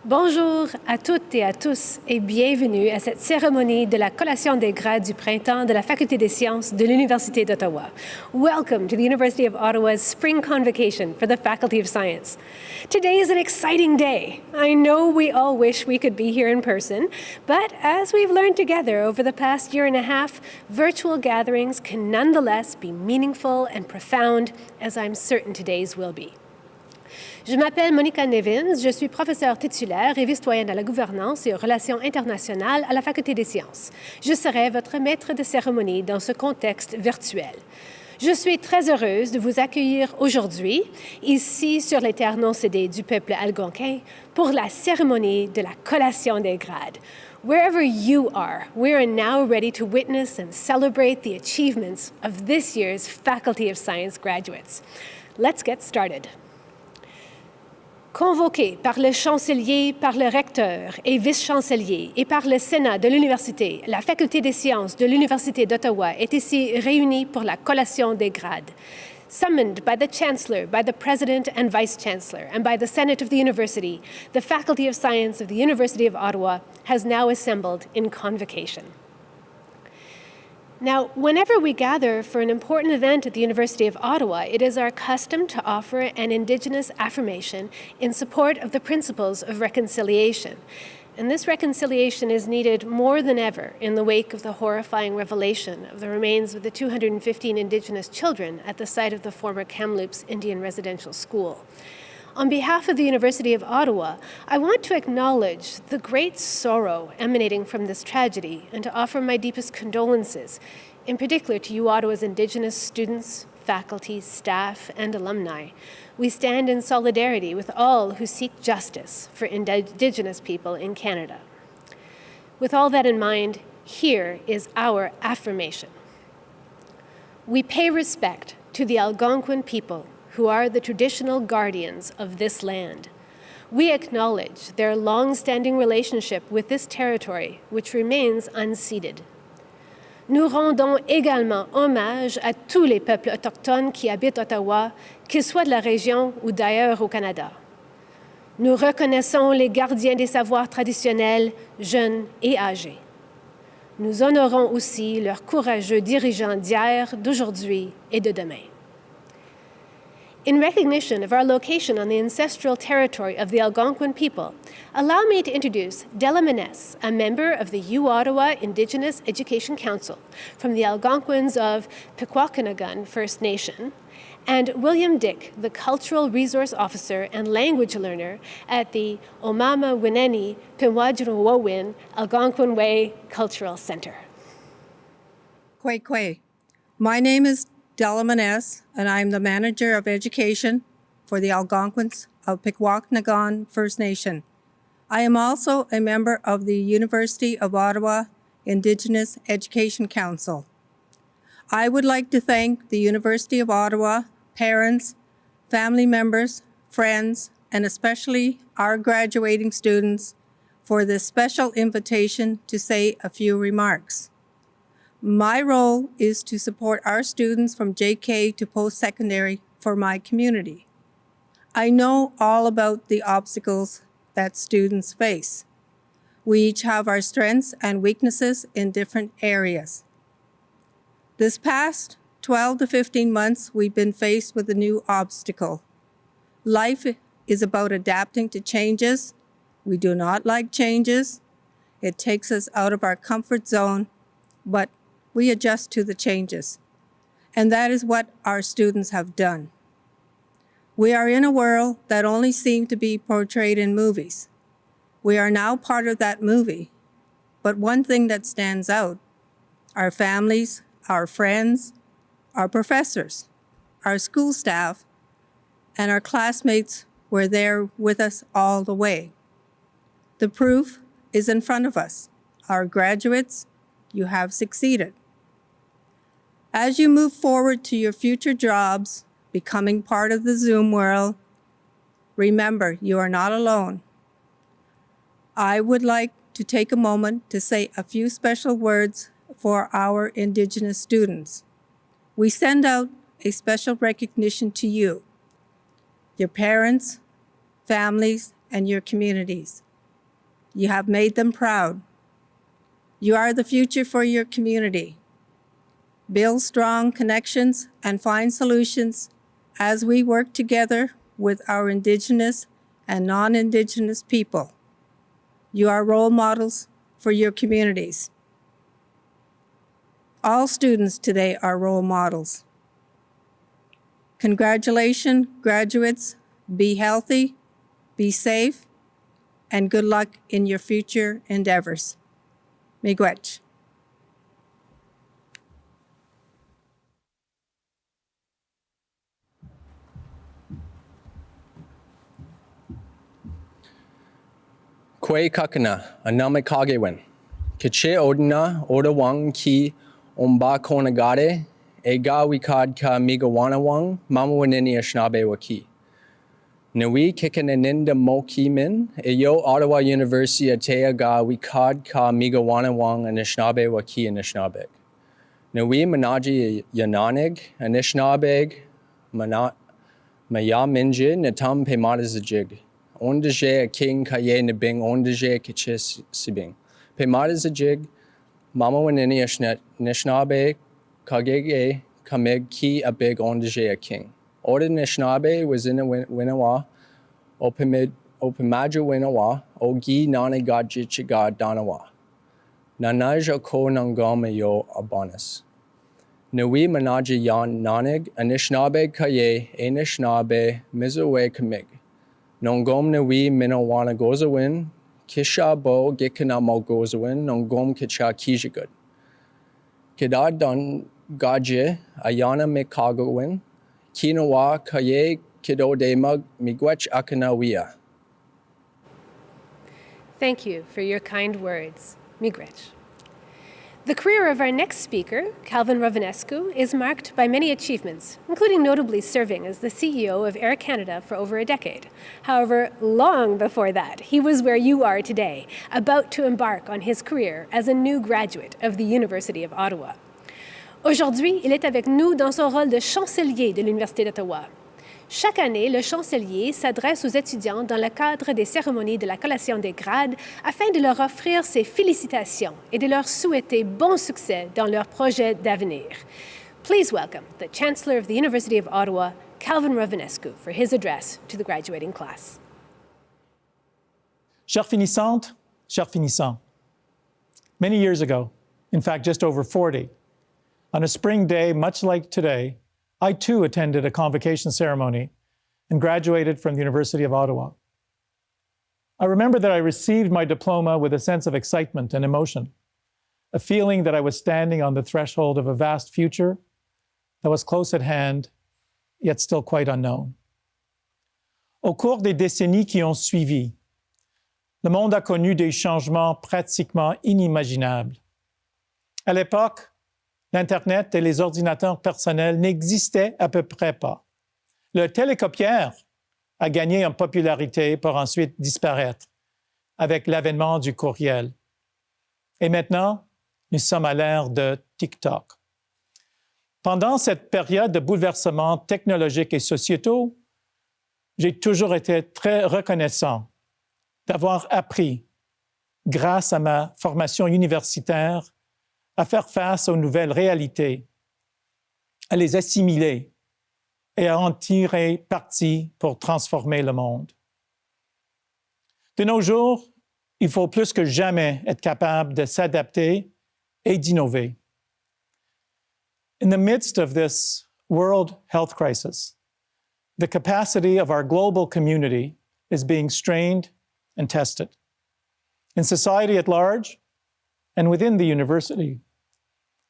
Bonjour à toutes et à tous et bienvenue à cette cérémonie de la collation des grades du printemps de la Faculté des sciences de l'Université d'Ottawa. Welcome to the University of Ottawa's Spring Convocation for the Faculty of Science. Today is an exciting day. I know we all wish we could be here in person, but as we've learned together over the past year and a half, virtual gatherings can nonetheless be meaningful and profound, as I'm certain today's will be. Je m'appelle Monica Nevins, je suis professeure titulaire et vice-doyenne à la gouvernance et aux relations internationales à la Faculté des sciences. Je serai votre maître de cérémonie dans ce contexte virtuel. Je suis très heureuse de vous accueillir aujourd'hui, ici sur les terres non cédées du peuple algonquin, pour la cérémonie de la collation des grades. Wherever you are, we are now ready to witness and celebrate the achievements of this year's Faculty of Science graduates. Let's get started. Convoqué par le chancelier, par le recteur et vice-chancelier et par le Sénat de l'Université, la Faculté des sciences de l'Université d'Ottawa est ici réunie pour la collation des grades. Summoned by the Chancellor, by the President and Vice-Chancellor, and by the Senate of the University, the Faculty of Science of the University of Ottawa has now assembled in convocation. Now, whenever we gather for an important event at the University of Ottawa, it is our custom to offer an Indigenous affirmation in support of the principles of reconciliation. And this reconciliation is needed more than ever in the wake of the horrifying revelation of the remains of the 215 Indigenous children at the site of the former Kamloops Indian Residential School. On behalf of the University of Ottawa, I want to acknowledge the great sorrow emanating from this tragedy and to offer my deepest condolences, in particular to you Ottawa's Indigenous students, faculty, staff, and alumni. We stand in solidarity with all who seek justice for Indigenous people in Canada. With all that in mind, here is our affirmation. We pay respect to the Algonquin people who are the traditional guardians of this land. We acknowledge their long-standing relationship with this territory, which remains unceded. Nous rendons également hommage à tous les peuples autochtones qui habitent Ottawa, qu'ils soient de la région ou d'ailleurs au Canada. Nous reconnaissons les gardiens des savoirs traditionnels, jeunes et âgés. Nous honorons aussi leurs courageux dirigeants d'hier, d'aujourd'hui et de demain. In recognition of our location on the ancestral territory of the Algonquin people, allow me to introduce Della Maness, a member of the U-Ottawa Indigenous Education Council from the Algonquins of Pequawkanagan First Nation, and William Dick, the Cultural Resource Officer and Language Learner at the Omama Wineni Pinwadjurowowin Algonquin Way Cultural Center. Kwe. My name is Della Maness, and I'm the Manager of Education for the Algonquins of Pequawkanagan First Nation. I am also a member of the University of Ottawa Indigenous Education Council. I would like to thank the University of Ottawa, parents, family members, friends, and especially our graduating students for this special invitation to say a few remarks. My role is to support our students from JK to post-secondary for my community. I know all about the obstacles that students face. We each have our strengths and weaknesses in different areas. This past 12 to 15 months, we've been faced with a new obstacle. Life is about adapting to changes. We do not like changes. It takes us out of our comfort zone, but we adjust to the changes. And that is what our students have done. We are in a world that only seemed to be portrayed in movies. We are now part of that movie. But one thing that stands out, our families, our friends, our professors, our school staff, and our classmates were there with us all the way. The proof is in front of us. Our graduates, you have succeeded. As you move forward to your future jobs, becoming part of the Zoom world, remember, you are not alone. I would like to take a moment to say a few special words for our Indigenous students. We send out a special recognition to you, your parents, families, and your communities. You have made them proud. You are the future for your community. Build strong connections and find solutions as we work together with our Indigenous and non-Indigenous people. You are role models for your communities. All students today are role models. Congratulations, graduates. Be healthy, be safe, and good luck in your future endeavors. Miigwech. Kwe kakana, aname kagewen. Kiche odina, odawang ki omba konagade, ega wikad ka migawanawang, mamawanini ashnabe waki. Nawi kikaninda moki min, eyo Ottawa University atea ga wikad ka migawanawang anishnabe waki anishnabeg. Nawi manaji yananig, anishnabeg, maya minjid, natam pemadazajig. Ondaje a king kaye nibing, ondaje kichis sibing. Pemadazajig, mama wanini nishnabe, kagege, kameg ki a big ondaje a king. Oda Nishnabe was in a winawa, opimaju winawa, ogi nani gajichiga danawa. Nanaja ko nangama yo abanas. Nawi manaji yan nanig, anishnabe kaye, enishnabe, mizowe kamig. Nongom nawi minawana gozawin, kisha bo gikana mo gozawin, nongom kicha kijigud. Kidad don gaje, ayana mikagawin, Kinawa kaye kido de mug miigwech akanawia. Thank you for your kind words. Miigwech. The career of our next speaker, Calvin Rovinescu, is marked by many achievements, including notably serving as the CEO of Air Canada for over a decade. However, long before that, he was where you are today, about to embark on his career as a new graduate of the University of Ottawa. Aujourd'hui, il est avec nous dans son rôle de chancelier de l'Université d'Ottawa. Chaque année, le chancelier s'adresse aux étudiants dans le cadre des cérémonies de la collation des grades afin de leur offrir ses félicitations et de leur souhaiter bon succès dans leurs projets d'avenir. Please welcome the Chancellor of the University of Ottawa, Calvin Rovinescu, for his address to the graduating class. Chères finissantes, chers finissants, many years ago, in fact just over 40, on a spring day much like today, I too attended a convocation ceremony and graduated from the University of Ottawa. I remember that I received my diploma with a sense of excitement and emotion, a feeling that I was standing on the threshold of a vast future that was close at hand, yet still quite unknown. Au cours des décennies qui ont suivi, le monde a connu des changements pratiquement inimaginables. À l'époque, l'Internet et les ordinateurs personnels n'existaient à peu près pas. Le télécopieur a gagné en popularité pour ensuite disparaître avec l'avènement du courriel. Et maintenant, nous sommes à l'ère de TikTok. Pendant cette période de bouleversements technologiques et sociétaux, j'ai toujours été très reconnaissant d'avoir appris, grâce à ma formation universitaire, à faire face aux nouvelles réalités, à les assimiler et à en tirer parti pour transformer le monde. De nos jours, il faut plus que jamais être capable de s'adapter et d'innover. In the midst of this world health crisis, the capacity of our global community is being strained and tested. In society at large and within the university,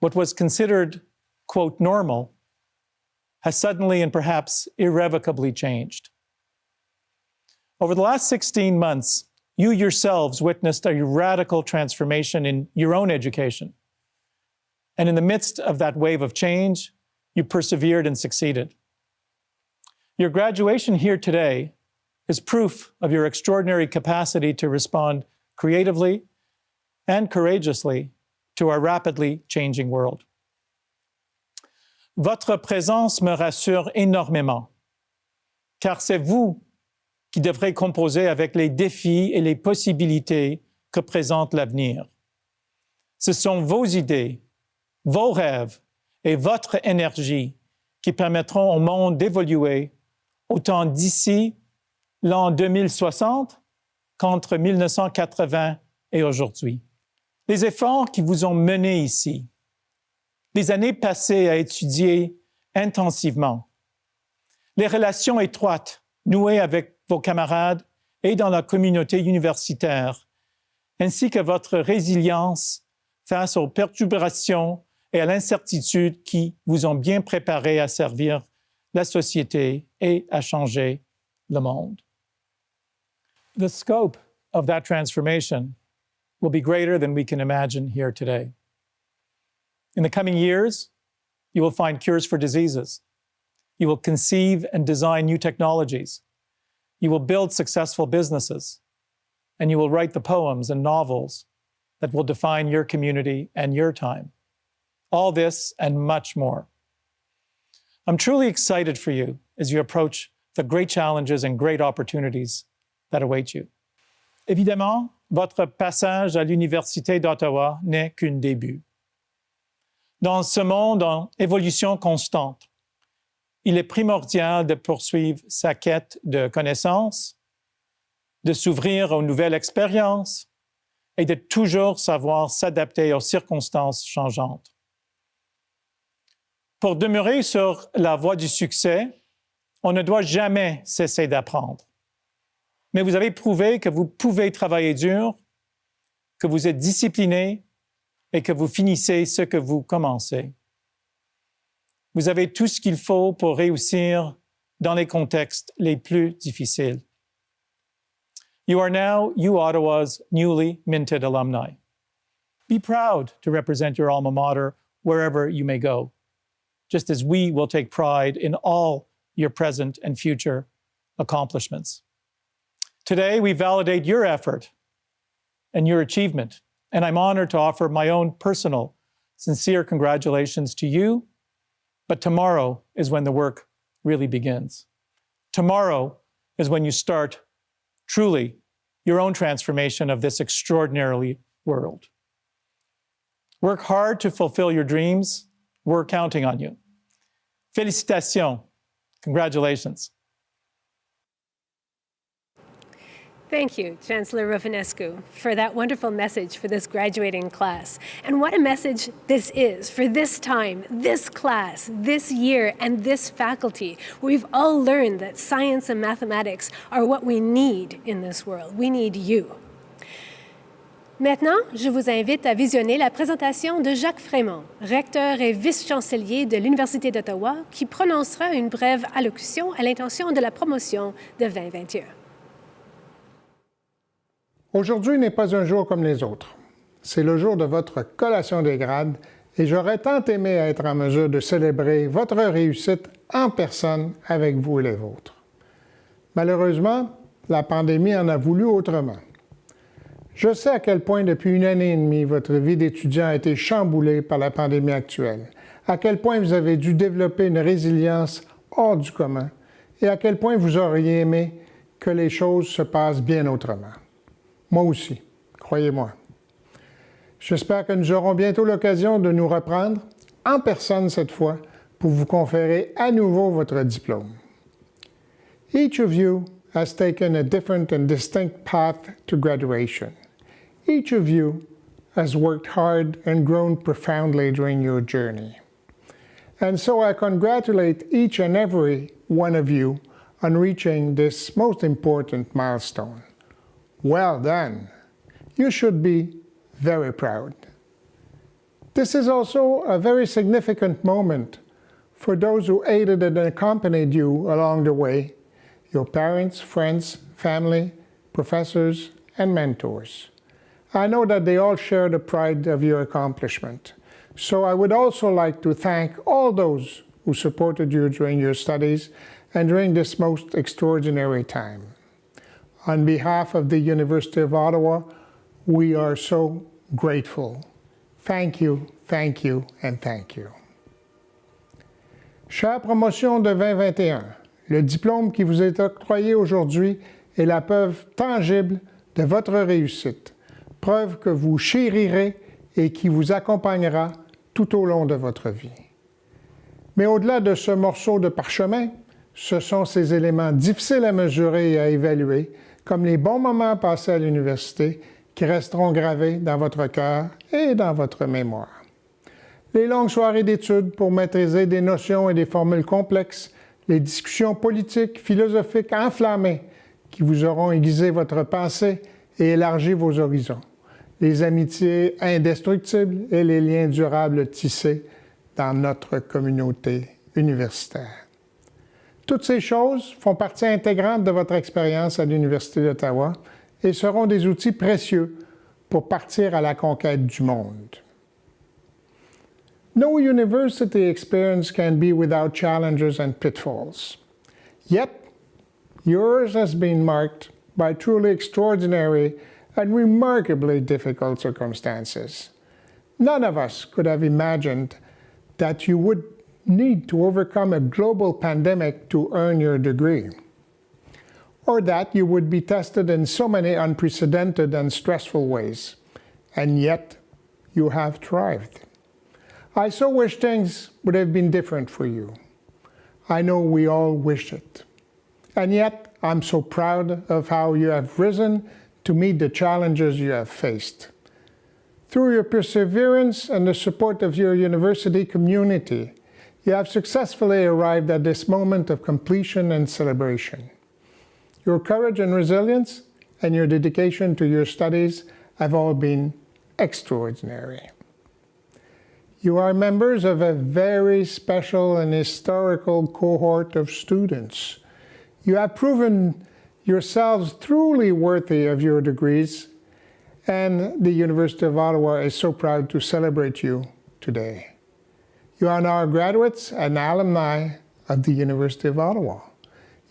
what was considered, quote, normal has suddenly and perhaps irrevocably changed. Over the last 16 months, you yourselves witnessed a radical transformation in your own education. And in the midst of that wave of change, you persevered and succeeded. Your graduation here today is proof of your extraordinary capacity to respond creatively and courageously to our rapidly changing world. Votre présence me rassure énormément, car c'est vous qui devrez composer avec les défis et les possibilités que présente l'avenir. Ce sont vos idées, vos rêves et votre énergie qui permettront au monde d'évoluer autant d'ici l'an 2060 qu'entre 1980 et aujourd'hui. Les efforts qui vous ont menés ici, les années passées à étudier intensivement, les relations étroites nouées avec vos camarades et dans la communauté universitaire, ainsi que votre résilience face aux perturbations et à l'incertitude qui vous ont bien préparé à servir la société et à changer le monde. The scope of that transformation will be greater than we can imagine here today. In the coming years, you will find cures for diseases. You will conceive and design new technologies. You will build successful businesses. And you will write the poems and novels that will define your community and your time. All this and much more. I'm truly excited for you as you approach the great challenges and great opportunities that await you. Évidemment, votre passage à l'Université d'Ottawa n'est qu'un début. Dans ce monde en évolution constante, il est primordial de poursuivre sa quête de connaissances, de s'ouvrir aux nouvelles expériences et de toujours savoir s'adapter aux circonstances changeantes. Pour demeurer sur la voie du succès, on ne doit jamais cesser d'apprendre. Mais vous avez prouvé que vous pouvez travailler dur, que vous êtes discipliné et que vous finissez ce que vous commencez. Vous avez tout ce qu'il faut pour réussir dans les contextes les plus difficiles. You are now U-Ottawa's newly minted alumni. Be proud to represent your alma mater wherever you may go, just as we will take pride in all your present and future accomplishments. Today, we validate your effort and your achievement, and I'm honored to offer my own personal, sincere congratulations to you, but tomorrow is when the work really begins. Tomorrow is when you start truly your own transformation of this extraordinary world. Work hard to fulfill your dreams. We're counting on you. Félicitations. Congratulations. Thank you, Chancellor Rufinescu, for that wonderful message for this graduating class. And what a message this is for this time, this class, this year, and this faculty. We've all learned that science and mathematics are what we need in this world. We need you. Maintenant, je vous invite à visionner la présentation de Jacques Frémont, recteur et vice-chancelier de l'Université d'Ottawa, qui prononcera une brève allocution à l'intention de la promotion de 2021. Aujourd'hui n'est pas un jour comme les autres. C'est le jour de votre collation des grades et j'aurais tant aimé être en mesure de célébrer votre réussite en personne avec vous et les vôtres. Malheureusement, la pandémie en a voulu autrement. Je sais à quel point depuis une année et demie, votre vie d'étudiant a été chamboulée par la pandémie actuelle, à quel point vous avez dû développer une résilience hors du commun et à quel point vous auriez aimé que les choses se passent bien autrement. Moi aussi, croyez-moi. J'espère que nous aurons bientôt l'occasion de nous reprendre, en personne cette fois, pour vous conférer à nouveau votre diplôme. Each of you has taken a different and distinct path to graduation. Each of you has worked hard and grown profoundly during your journey. And so I congratulate each and every one of you on reaching this most important milestone. Well done. You should be very proud. This is also a very significant moment for those who aided and accompanied you along the way, your parents, friends, family, professors, and mentors. I know that they all share the pride of your accomplishment. So I would also like to thank all those who supported you during your studies and during this most extraordinary time. On behalf of the University of Ottawa, we are so grateful. Thank you, and thank you. Chère promotion de 2021, le diplôme qui vous est octroyé aujourd'hui est la preuve tangible de votre réussite, preuve que vous chérirez et qui vous accompagnera tout au long de votre vie. Mais au-delà de ce morceau de parchemin, ce sont ces éléments difficiles à mesurer et à évaluer, comme les bons moments passés à l'université, qui resteront gravés dans votre cœur et dans votre mémoire. Les longues soirées d'études pour maîtriser des notions et des formules complexes, les discussions politiques, philosophiques enflammées qui vous auront aiguisé votre pensée et élargi vos horizons, les amitiés indestructibles et les liens durables tissés dans notre communauté universitaire. Toutes ces choses font partie intégrante de votre expérience à l'Université d'Ottawa et seront des outils précieux pour partir à la conquête du monde. No university experience can be without challenges and pitfalls. Yet, yours has been marked by truly extraordinary and remarkably difficult circumstances. None of us could have imagined that you would need to overcome a global pandemic to earn your degree, or that you would be tested in so many unprecedented and stressful ways, and yet you have thrived. I so wish things would have been different for you. I know we all wish it. And yet, I'm so proud of how you have risen to meet the challenges you have faced. Through your perseverance and the support of your university community, you have successfully arrived at this moment of completion and celebration. Your courage and resilience and your dedication to your studies have all been extraordinary. You are members of a very special and historical cohort of students. You have proven yourselves truly worthy of your degrees, and the University of Ottawa is so proud to celebrate you today. You are now graduates and alumni of the University of Ottawa.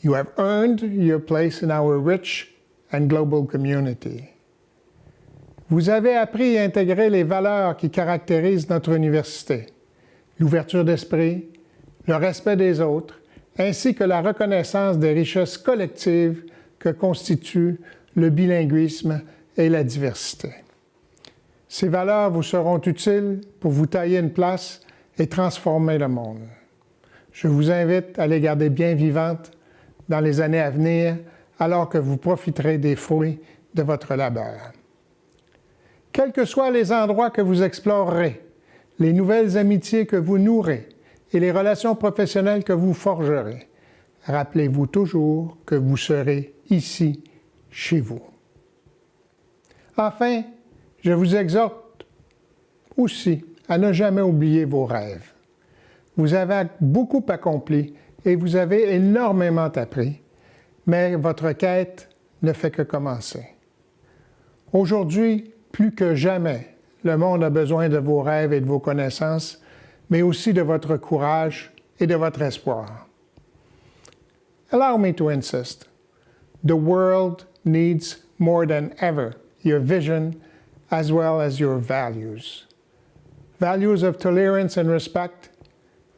You have earned your place in our rich and global community. Vous avez appris et intégré les valeurs qui caractérisent notre université, l'ouverture d'esprit, le respect des autres, ainsi que la reconnaissance des richesses collectives que constituent le bilinguisme et la diversité. Ces valeurs vous seront utiles pour vous tailler une place et transformer le monde. Je vous invite à les garder bien vivantes dans les années à venir, alors que vous profiterez des fruits de votre labeur. Quels que soient les endroits que vous explorerez, les nouvelles amitiés que vous nourrez et les relations professionnelles que vous forgerez, rappelez-vous toujours que vous serez ici, chez vous. Enfin, je vous exhorte aussi à ne jamais oublier vos rêves. Vous avez beaucoup accompli et vous avez énormément appris, mais votre quête ne fait que commencer. Aujourd'hui, plus que jamais, le monde a besoin de vos rêves et de vos connaissances, mais aussi de votre courage et de votre espoir. Allow me to insist. The world needs more than ever your vision as well as your values. Values of tolerance and respect,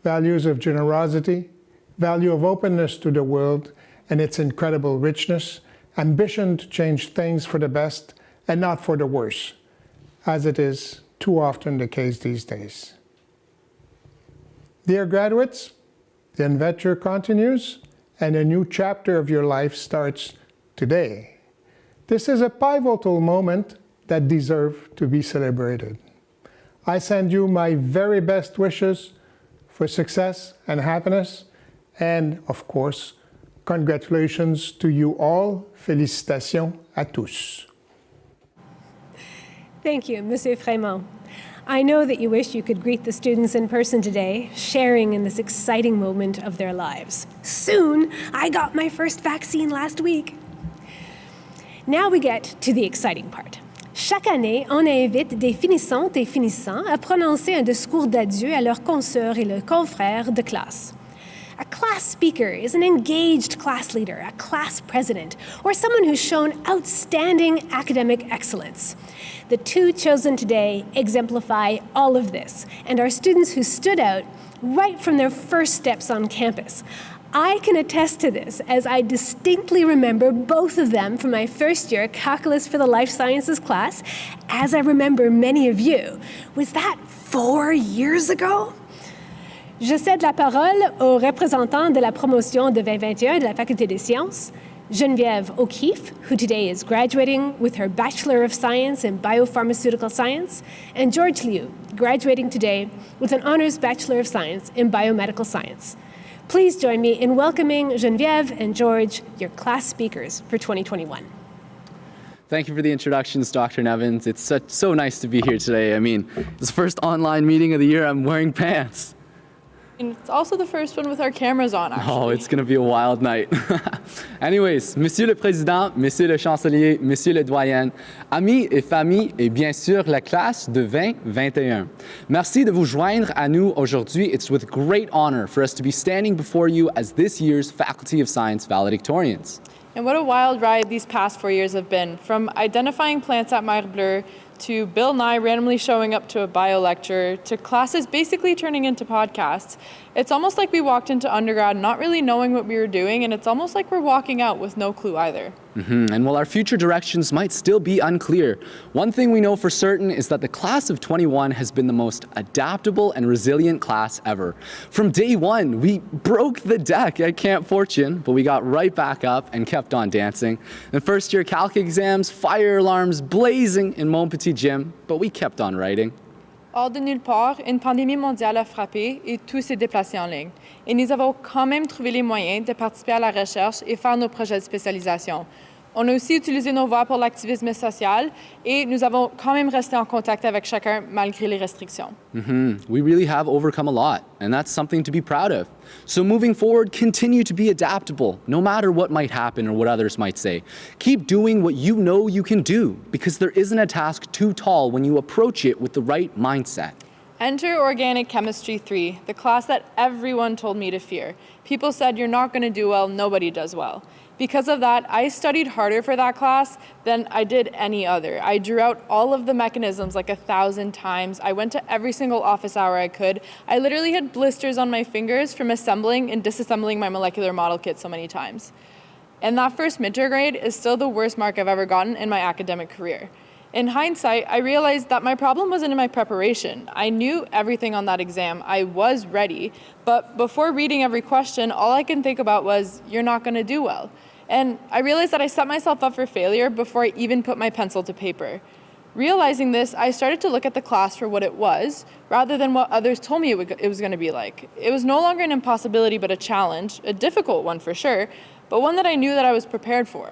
values of generosity, value of openness to the world and its incredible richness, ambition to change things for the best and not for the worse, as it is too often the case these days. Dear graduates, the adventure continues and a new chapter of your life starts today. This is a pivotal moment that deserves to be celebrated. I send you my very best wishes for success and happiness, and of course, congratulations to you all. Félicitations à tous. Thank you, Monsieur Frémont. I know that you wish you could greet the students in person today, sharing in this exciting moment of their lives. Soon, I got my first vaccine last week. Now we get to the exciting part. Chaque année, on invite des finissantes et finissants à prononcer un discours d'adieu à leurs consoeurs et leurs confrères de classe. A class speaker is an engaged class leader, a class president, or someone who's shown outstanding academic excellence. The two chosen today exemplify all of this and are students who stood out right from their first steps on campus. I can attest to this, as I distinctly remember both of them from my first year Calculus for the Life Sciences class, as I remember many of you. Was that 4 years ago? Je cède la parole au représentant de la promotion de 2021 de la Faculté des Sciences, Geneviève O'Keefe, who today is graduating with her Bachelor of Science in Biopharmaceutical Science, and George Liu, graduating today with an Honors Bachelor of Science in Biomedical Science. Please join me in welcoming Geneviève and George, your class speakers for 2021. Thank you for the introductions, Dr. Nevins. It's so nice to be here today. I mean, it's the first online meeting of the year. I'm wearing pants. And it's also the first one with our cameras on, actually. Oh, it's going to be a wild night. Anyways, Monsieur le Président, Monsieur le Chancelier, Monsieur le Doyen, amis et familles, et bien sûr la classe de 2021. Merci de vous joindre à nous aujourd'hui. It's with great honor for us to be standing before you as this year's Faculty of Science valedictorians. And what a wild ride these past 4 years have been, from identifying plants at Mer Bleue, to Bill Nye randomly showing up to a bio lecture, to classes basically turning into podcasts. It's almost like we walked into undergrad not really knowing what we were doing, and it's almost like we're walking out with no clue either. And while our future directions might still be unclear, one thing we know for certain is that the class of 21 has been the most adaptable and resilient class ever. From day one, we broke the deck at Camp Fortune, but we got right back up and kept on dancing. The first year calc exams, fire alarms blazing in Mon Petit Gym, but we kept on writing. Hors de nulle part, une pandémie mondiale a frappé et tout s'est déplacé en ligne. Et nous avons quand même trouvé les moyens de participer à la recherche et faire nos projets de spécialisation. On a aussi utilisé nos voix pour l'activisme social et nous avons quand même resté en contact avec chacun malgré les restrictions. We really have overcome a lot, and that's something to be proud of. So moving forward, continue to be adaptable, no matter what might happen or what others might say. Keep doing what you know you can do, because there isn't a task too tall when you approach it with the right mindset. Enter Organic Chemistry 3, the class that everyone told me to fear. People said, you're not going to do well, nobody does well. Because of that, I studied harder for that class than I did any other. I drew out all of the mechanisms like 1,000 times. I went to every single office hour I could. I literally had blisters on my fingers from assembling and disassembling my molecular model kit so many times. And that first midterm grade is still the worst mark I've ever gotten in my academic career. In hindsight, I realized that my problem wasn't in my preparation. I knew everything on that exam. I was ready. But before reading every question, all I could think about was, you're not going to do well. And I realized that I set myself up for failure before I even put my pencil to paper. Realizing this, I started to look at the class for what it was, rather than what others told me it was going to be like. It was no longer an impossibility, but a challenge, a difficult one for sure, but one that I knew that I was prepared for.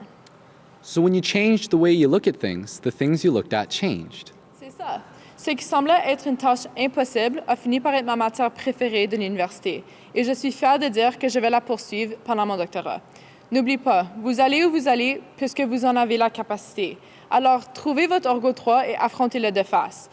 So when you changed the way you look at things, the things you looked at changed. C'est ça. Ce qui semblait être une tâche impossible a fini par être ma matière préférée de l'université, et je suis fière de dire que je vais la poursuivre pendant mon doctorat. N'oubliez pas, vous allez où vous allez puisque vous en avez la capacité. Alors, trouvez votre Orgo 3 et affrontez-le de face.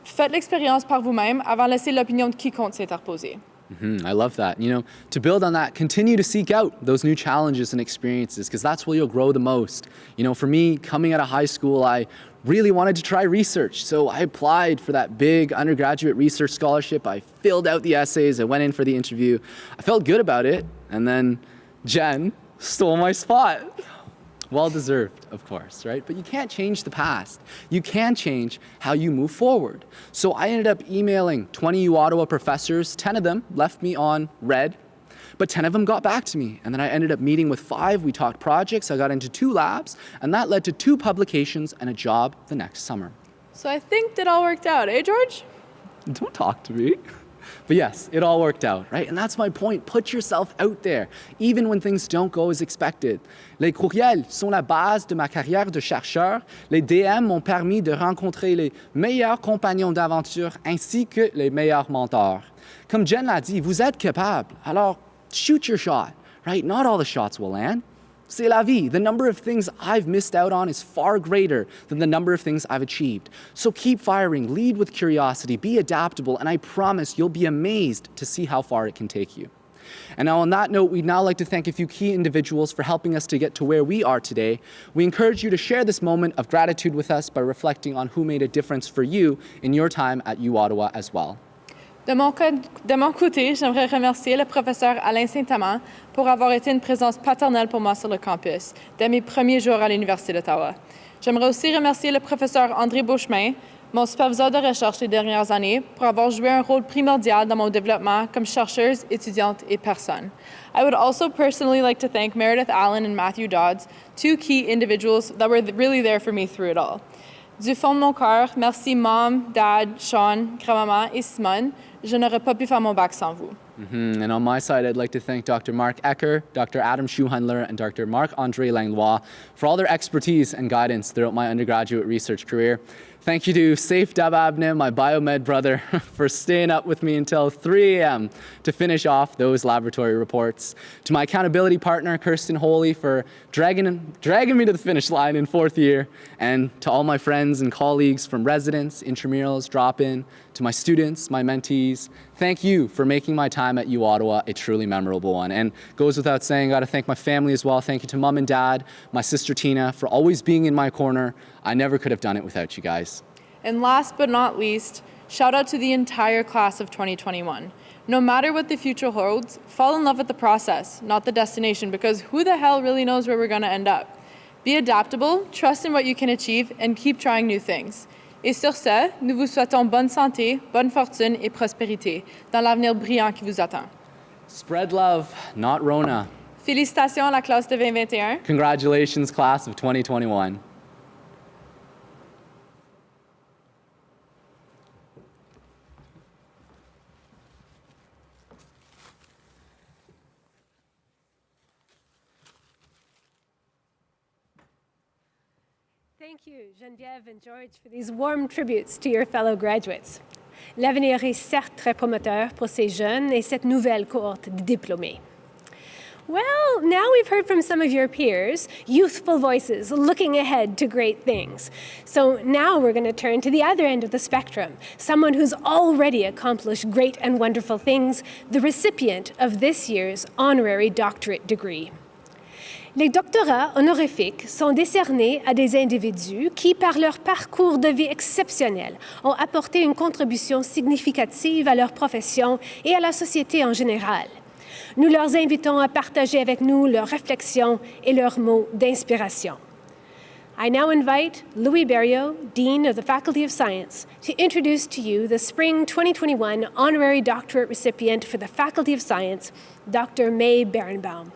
Faites l'expérience par vous-même avant de laisser l'opinion de quiconque s'interposer. I love that. You know, to build on that, continue to seek out those new challenges and experiences, because that's where you'll grow the most. You know, for me, coming out of high school, I really wanted to try research. So I applied for that big undergraduate research scholarship. I filled out the essays. I went in for the interview. I felt good about it. And then Jen stole my spot. Well deserved, of course, right? But you can't change the past. You can change how you move forward. So I ended up emailing 20 Ottawa professors. 10 of them left me on red, but 10 of them got back to me. And then I ended up meeting with 5. We talked projects. I got into 2 labs, and that led to 2 publications and a job the next summer. So I think that all worked out, eh, George? Don't talk to me. But yes, it all worked out, right? And that's my point. Put yourself out there, even when things don't go as expected. Les courriels sont la base de ma carrière de chercheur. Les DM m'ont permis de rencontrer les meilleurs compagnons d'aventure ainsi que les meilleurs mentors. Comme Jen l'a dit, vous êtes capable. Alors, shoot your shot, right? Not all the shots will land. C'est la vie. The number of things I've missed out on is far greater than the number of things I've achieved. So keep firing, lead with curiosity, be adaptable, and I promise you'll be amazed to see how far it can take you. And now on that note, we'd now like to thank a few key individuals for helping us to get to where we are today. We encourage you to share this moment of gratitude with us by reflecting on who made a difference for you in your time at UOttawa as well. De mon côté, j'aimerais remercier le professeur Alain Saint-Amand pour avoir été une présence paternelle pour moi sur le campus dès mes premiers jours à l'Université d'Ottawa. J'aimerais aussi remercier le professeur André Beauchemin, mon superviseur de recherche les dernières années, pour avoir joué un rôle primordial dans mon développement comme chercheuse, étudiante et personne. I would also personally like to thank Meredith Allen and Matthew Dodds, two key individuals that were really there for me through it all. Du fond de mon cœur, merci Mom, Dad, Sean, grand-maman et Simone. Je n'aurais pas pu faire mon bac sans vous. And on my side, I'd like to thank Dr. Mark Ecker, Dr. Adam Schuhandler, and Dr. Marc-André Langlois for all their expertise and guidance throughout my undergraduate research career. Thank you to Saif Dababne, my biomed brother, for staying up with me until 3 a.m. to finish off those laboratory reports. To my accountability partner, Kirsten Holy, for dragging me to the finish line in 4th year. And to all my friends and colleagues from residence, intramurals, drop-in, to my students, my mentees, thank you for making my time at U Ottawa a truly memorable one. And goes without saying, I got to thank my family as well. Thank you to Mom and Dad, my sister Tina, for always being in my corner. I never could have done it without you guys. And last but not least, shout out to the entire class of 2021. No matter what the future holds, fall in love with the process, not the destination, because who the hell really knows where we're going to end up? Be adaptable, trust in what you can achieve, and keep trying new things. Et sur ce, nous vous souhaitons bonne santé, bonne fortune et prospérité dans l'avenir brillant qui vous attend. Spread love, not Rona. Félicitations à la classe de 2021. Congratulations, class of 2021. Thank you, Geneviève and George, for these warm tributes to your fellow graduates. L'avenir est certes très prometteur pour ces jeunes et cette nouvelle cohorte de diplômés. Well, now we've heard from some of your peers, youthful voices looking ahead to great things. So now we're going to turn to the other end of the spectrum, someone who's already accomplished great and wonderful things, the recipient of this year's honorary doctorate degree. Les doctorats honorifiques sont décernés à des individus qui, par leur parcours de vie exceptionnel, ont apporté une contribution significative à leur profession et à la société en général. Nous leur invitons à partager avec nous leurs réflexions et leurs mots d'inspiration. I now invite Louis Berriot, Dean of the Faculty of Science, to introduce to you the Spring 2021 Honorary Doctorate recipient for the Faculty of Science, Dr. May Berenbaum.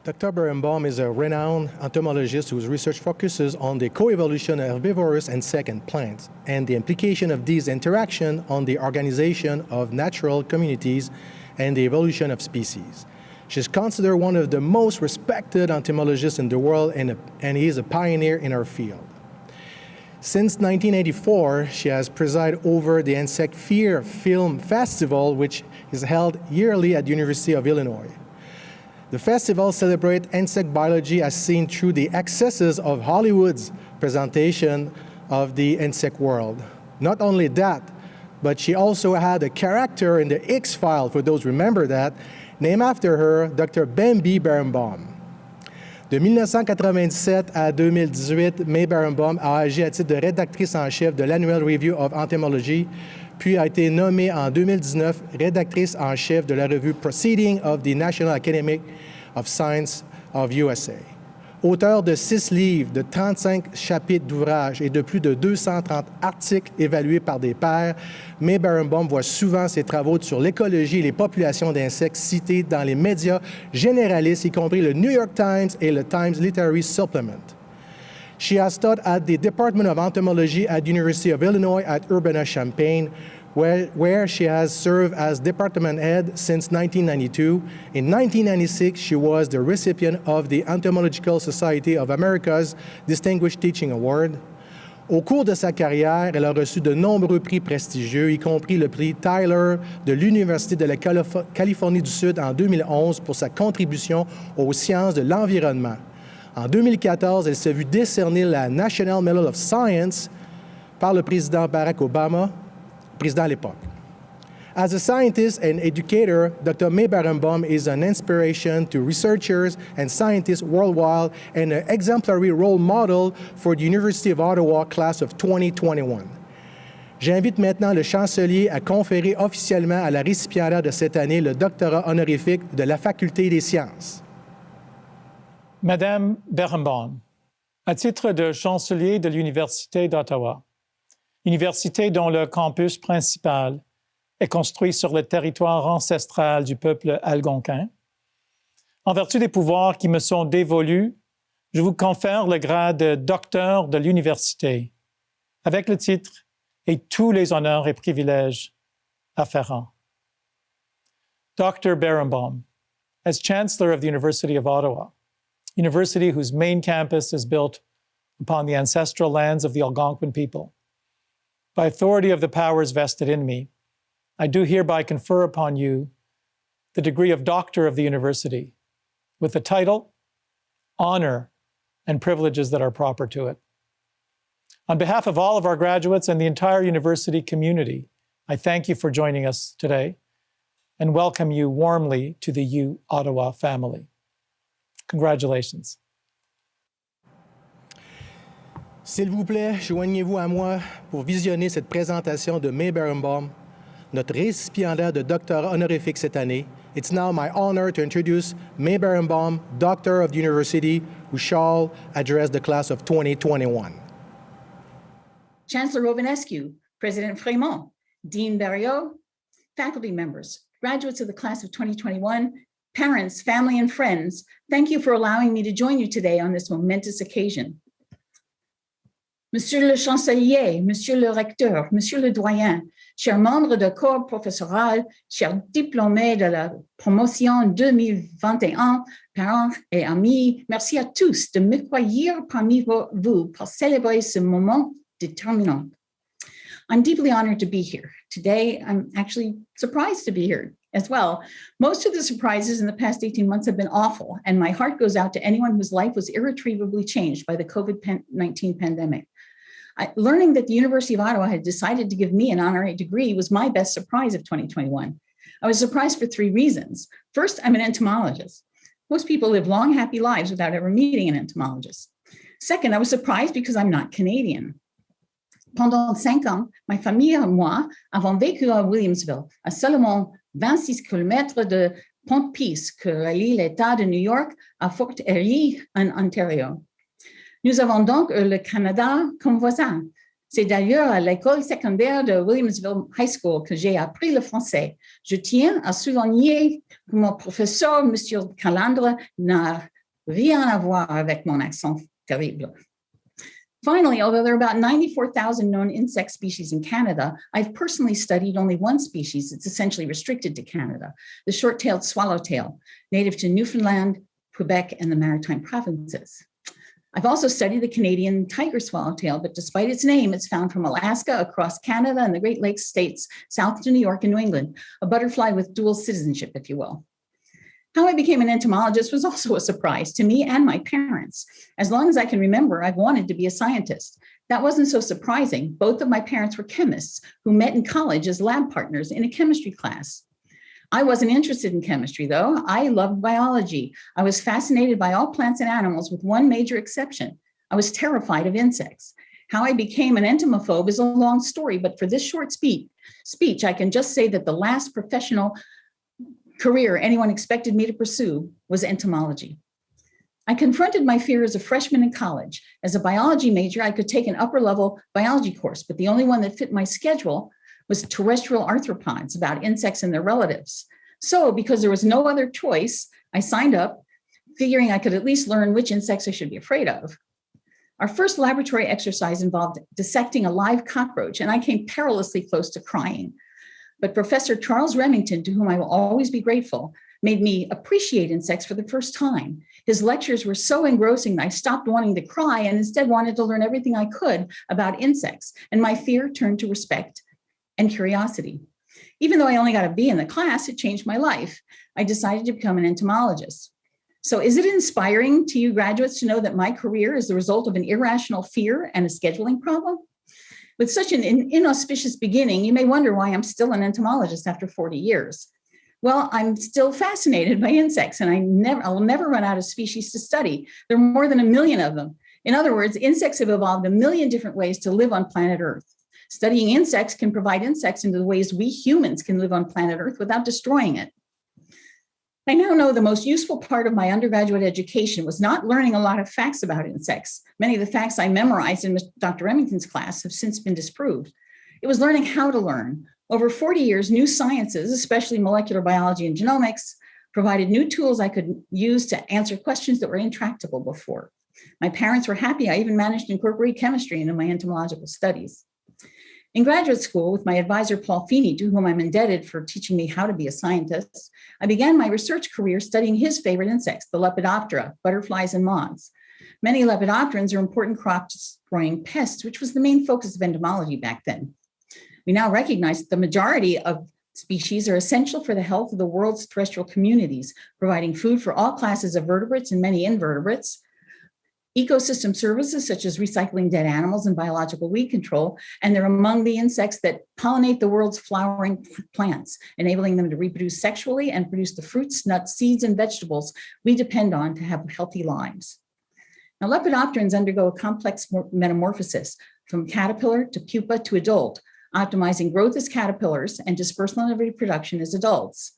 Dr. Berenbaum is a renowned entomologist whose research focuses on the coevolution of herbivorous insects and plants and the implication of these interactions on the organization of natural communities and the evolution of species. She is considered one of the most respected entomologists in the world and he is a pioneer in her field. Since 1984, she has presided over the Insect Fear Film Festival, which is held yearly at the University of Illinois. The festival celebrates insect biology as seen through the excesses of Hollywood's presentation of the insect world. Not only that, but she also had a character in the X-Files, for those who remember that, named after her, Dr. Bambi Berenbaum. De 1997 à 2018, May Berenbaum a agi à titre de rédactrice en chef de l'Annual Review of Entomology, puis a été nommée en 2019 rédactrice en chef de la revue Proceedings of the National Academy of Science of USA. Auteur de 6 livres, de 35 chapitres d'ouvrages et de plus de 230 articles évalués par des pairs, May Berenbaum voit souvent ses travaux sur l'écologie et les populations d'insectes cités dans les médias généralistes, y compris le New York Times et le Times Literary Supplement. She has taught at the Department of Entomology at the University of Illinois at Urbana-Champaign, where she has served as department head since 1992. In 1996, she was the recipient of the Entomological Society of America's Distinguished Teaching Award. Au cours de sa carrière, elle a reçu de nombreux prix prestigieux, y compris le prix Tyler de l'Université de la Californie du Sud en 2011 pour sa contribution aux sciences de l'environnement. En 2014, elle s'est vue décerner la National Medal of Science par le président Barack Obama, président à l'époque. As a scientist and educator, Dr. May Barenbaum is an inspiration to researchers and scientists worldwide and an exemplary role model for the University of Ottawa class of 2021. J'invite maintenant le chancelier à conférer officiellement à la récipiendaire de cette année le doctorat honorifique de la Faculté des sciences. Madame Barenbaum, à titre de chancelier de l'Université d'Ottawa, université dont le campus principal est construit sur le territoire ancestral du peuple algonquin, en vertu des pouvoirs qui me sont dévolus, je vous confère le grade de docteur de l'université, avec le titre et tous les honneurs et privilèges afférents. Dr. Barenbaum, as Chancellor of the University of Ottawa, university whose main campus is built upon the ancestral lands of the Algonquin people, by authority of the powers vested in me, I do hereby confer upon you the degree of Doctor of the University with the title, honor, and privileges that are proper to it. On behalf of all of our graduates and the entire university community, I thank you for joining us today and welcome you warmly to the U Ottawa family. Congratulations. S'il vous plaît, joignez-vous à moi pour visionner cette présentation de May Barenbaum, notre récipiendaire de doctorat honorifique cette année. It's now my honor to introduce May Barenbaum, Doctor of the University, who shall address the class of 2021. Chancellor Romanescu, President Fremont, Dean Berriot, faculty members, graduates of the class of 2021, parents, family, and friends, thank you for allowing me to join you today on this momentous occasion. Monsieur le chancelier, monsieur le recteur, monsieur le doyen, chers membres de corps professoral, chers diplômés de la promotion 2021, parents et amis, merci à tous de m'accueillir parmi vous pour célébrer ce moment déterminant. I'm deeply honored to be here. Today, I'm actually surprised to be here as well. Most of the surprises in the past 18 months have been awful, and my heart goes out to anyone whose life was irretrievably changed by the COVID-19 pandemic. Learning that the University of Ottawa had decided to give me an honorary degree was my best surprise of 2021. I was surprised for three reasons. First, I'm an entomologist. Most people live long, happy lives without ever meeting an entomologist. Second, I was surprised because I'm not Canadian. Pendant 5 ans, ma famille et moi avons vécu à Williamsville, à seulement 26 km de Pont-Peace, que relie l'État de New York à Fort Erie, en Ontario. Nous avons donc le Canada comme voisin. C'est d'ailleurs à l'école secondaire de Williamsville High School que j'ai appris le français. Je tiens à souligner que mon professeur, M. Calandre, n'a rien à voir avec mon accent terrible. Finally, although there are about 94,000 known insect species in Canada, I've personally studied only one species that's essentially restricted to Canada, the short-tailed swallowtail, native to Newfoundland, Quebec, and the Maritime provinces. I've also studied the Canadian tiger swallowtail, but despite its name, it's found from Alaska across Canada and the Great Lakes states, south to New York and New England, a butterfly with dual citizenship, if you will. How I became an entomologist was also a surprise to me and my parents. As long as I can remember, I've wanted to be a scientist. That wasn't so surprising. Both of my parents were chemists who met in college as lab partners in a chemistry class. I wasn't interested in chemistry, though. I loved biology. I was fascinated by all plants and animals with one major exception. I was terrified of insects. How I became an entomophobe is a long story, but for this short speech, I can just say that the last professional career anyone expected me to pursue was entomology. I confronted my fear as a freshman in college. As a biology major, I could take an upper-level biology course, but the only one that fit my schedule was terrestrial arthropods, about insects and their relatives. So because there was no other choice, I signed up, figuring I could at least learn which insects I should be afraid of. Our first laboratory exercise involved dissecting a live cockroach, and I came perilously close to crying. But Professor Charles Remington, to whom I will always be grateful, made me appreciate insects for the first time. His lectures were so engrossing that I stopped wanting to cry and instead wanted to learn everything I could about insects, and my fear turned to respect and curiosity. Even though I only got a B in the class, it changed my life. I decided to become an entomologist. So is it inspiring to you graduates to know that my career is the result of an irrational fear and a scheduling problem? With such an inauspicious beginning, you may wonder why I'm still an entomologist after 40 years. Well, I'm still fascinated by insects, and I'll never run out of species to study. There are more than 1 million of them. In other words, insects have evolved 1 million different ways to live on planet Earth. Studying insects can provide insights into the ways we humans can live on planet Earth without destroying it. I now know the most useful part of my undergraduate education was not learning a lot of facts about insects. Many of the facts I memorized in Dr. Remington's class have since been disproved. It was learning how to learn. Over 40 years, new sciences, especially molecular biology and genomics, provided new tools I could use to answer questions that were intractable before. My parents were happy I even managed to incorporate chemistry into my entomological studies. In graduate school, with my advisor, Paul Feeney, to whom I'm indebted for teaching me how to be a scientist, I began my research career studying his favorite insects, the Lepidoptera, butterflies and moths. Many lepidopterans are important crop-destroying pests, which was the main focus of entomology back then. We now recognize that the majority of species are essential for the health of the world's terrestrial communities, providing food for all classes of vertebrates and many invertebrates, ecosystem services such as recycling dead animals and biological weed control, and they're among the insects that pollinate the world's flowering plants, enabling them to reproduce sexually and produce the fruits, nuts, seeds, and vegetables we depend on to have healthy lives. Now, lepidopterans undergo a complex metamorphosis from caterpillar to pupa to adult, optimizing growth as caterpillars and dispersal and reproduction as adults.